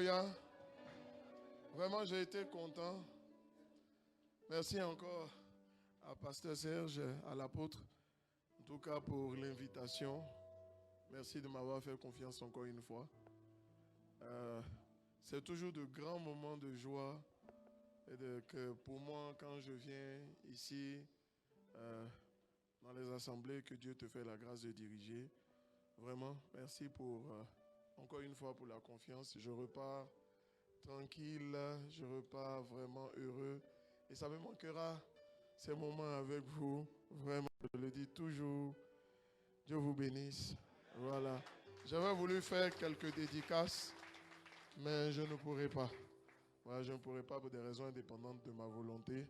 Alléluia. Vraiment, j'ai été content. Merci encore à Pasteur Serge, à l'apôtre, en tout cas pour l'invitation. Merci de m'avoir fait confiance encore une fois. C'est toujours de grands moments de joie et que pour moi, quand je viens ici, dans les assemblées, que Dieu te fait la grâce de diriger. Vraiment, merci pour... encore une fois pour la confiance. Je repars tranquille, je repars vraiment heureux. Et ça me manquera ces moments avec vous. Vraiment, je le dis toujours. Dieu vous bénisse. Voilà. J'avais voulu faire quelques dédicaces, mais je ne pourrai pas. Voilà, je ne pourrai pas pour des raisons indépendantes de ma volonté.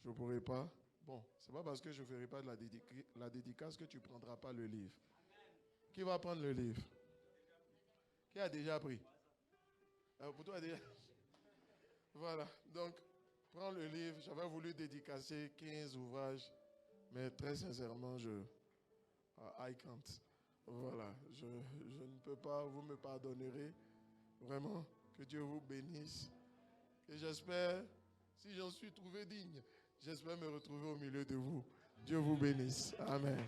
Je ne pourrai pas. Bon, ce n'est pas parce que je ne ferai pas de la dédicace que tu ne prendras pas le livre. Qui va prendre le livre? Qui a déjà pris? Pour toi, déjà. Voilà. Donc, prends le livre. J'avais voulu dédicacer 15 ouvrages, mais très sincèrement, I can't. Voilà. Je ne peux pas. Vous me pardonnerez. Vraiment. Que Dieu vous bénisse. Et j'espère, si j'en suis trouvé digne, j'espère me retrouver au milieu de vous. Dieu vous bénisse. Amen.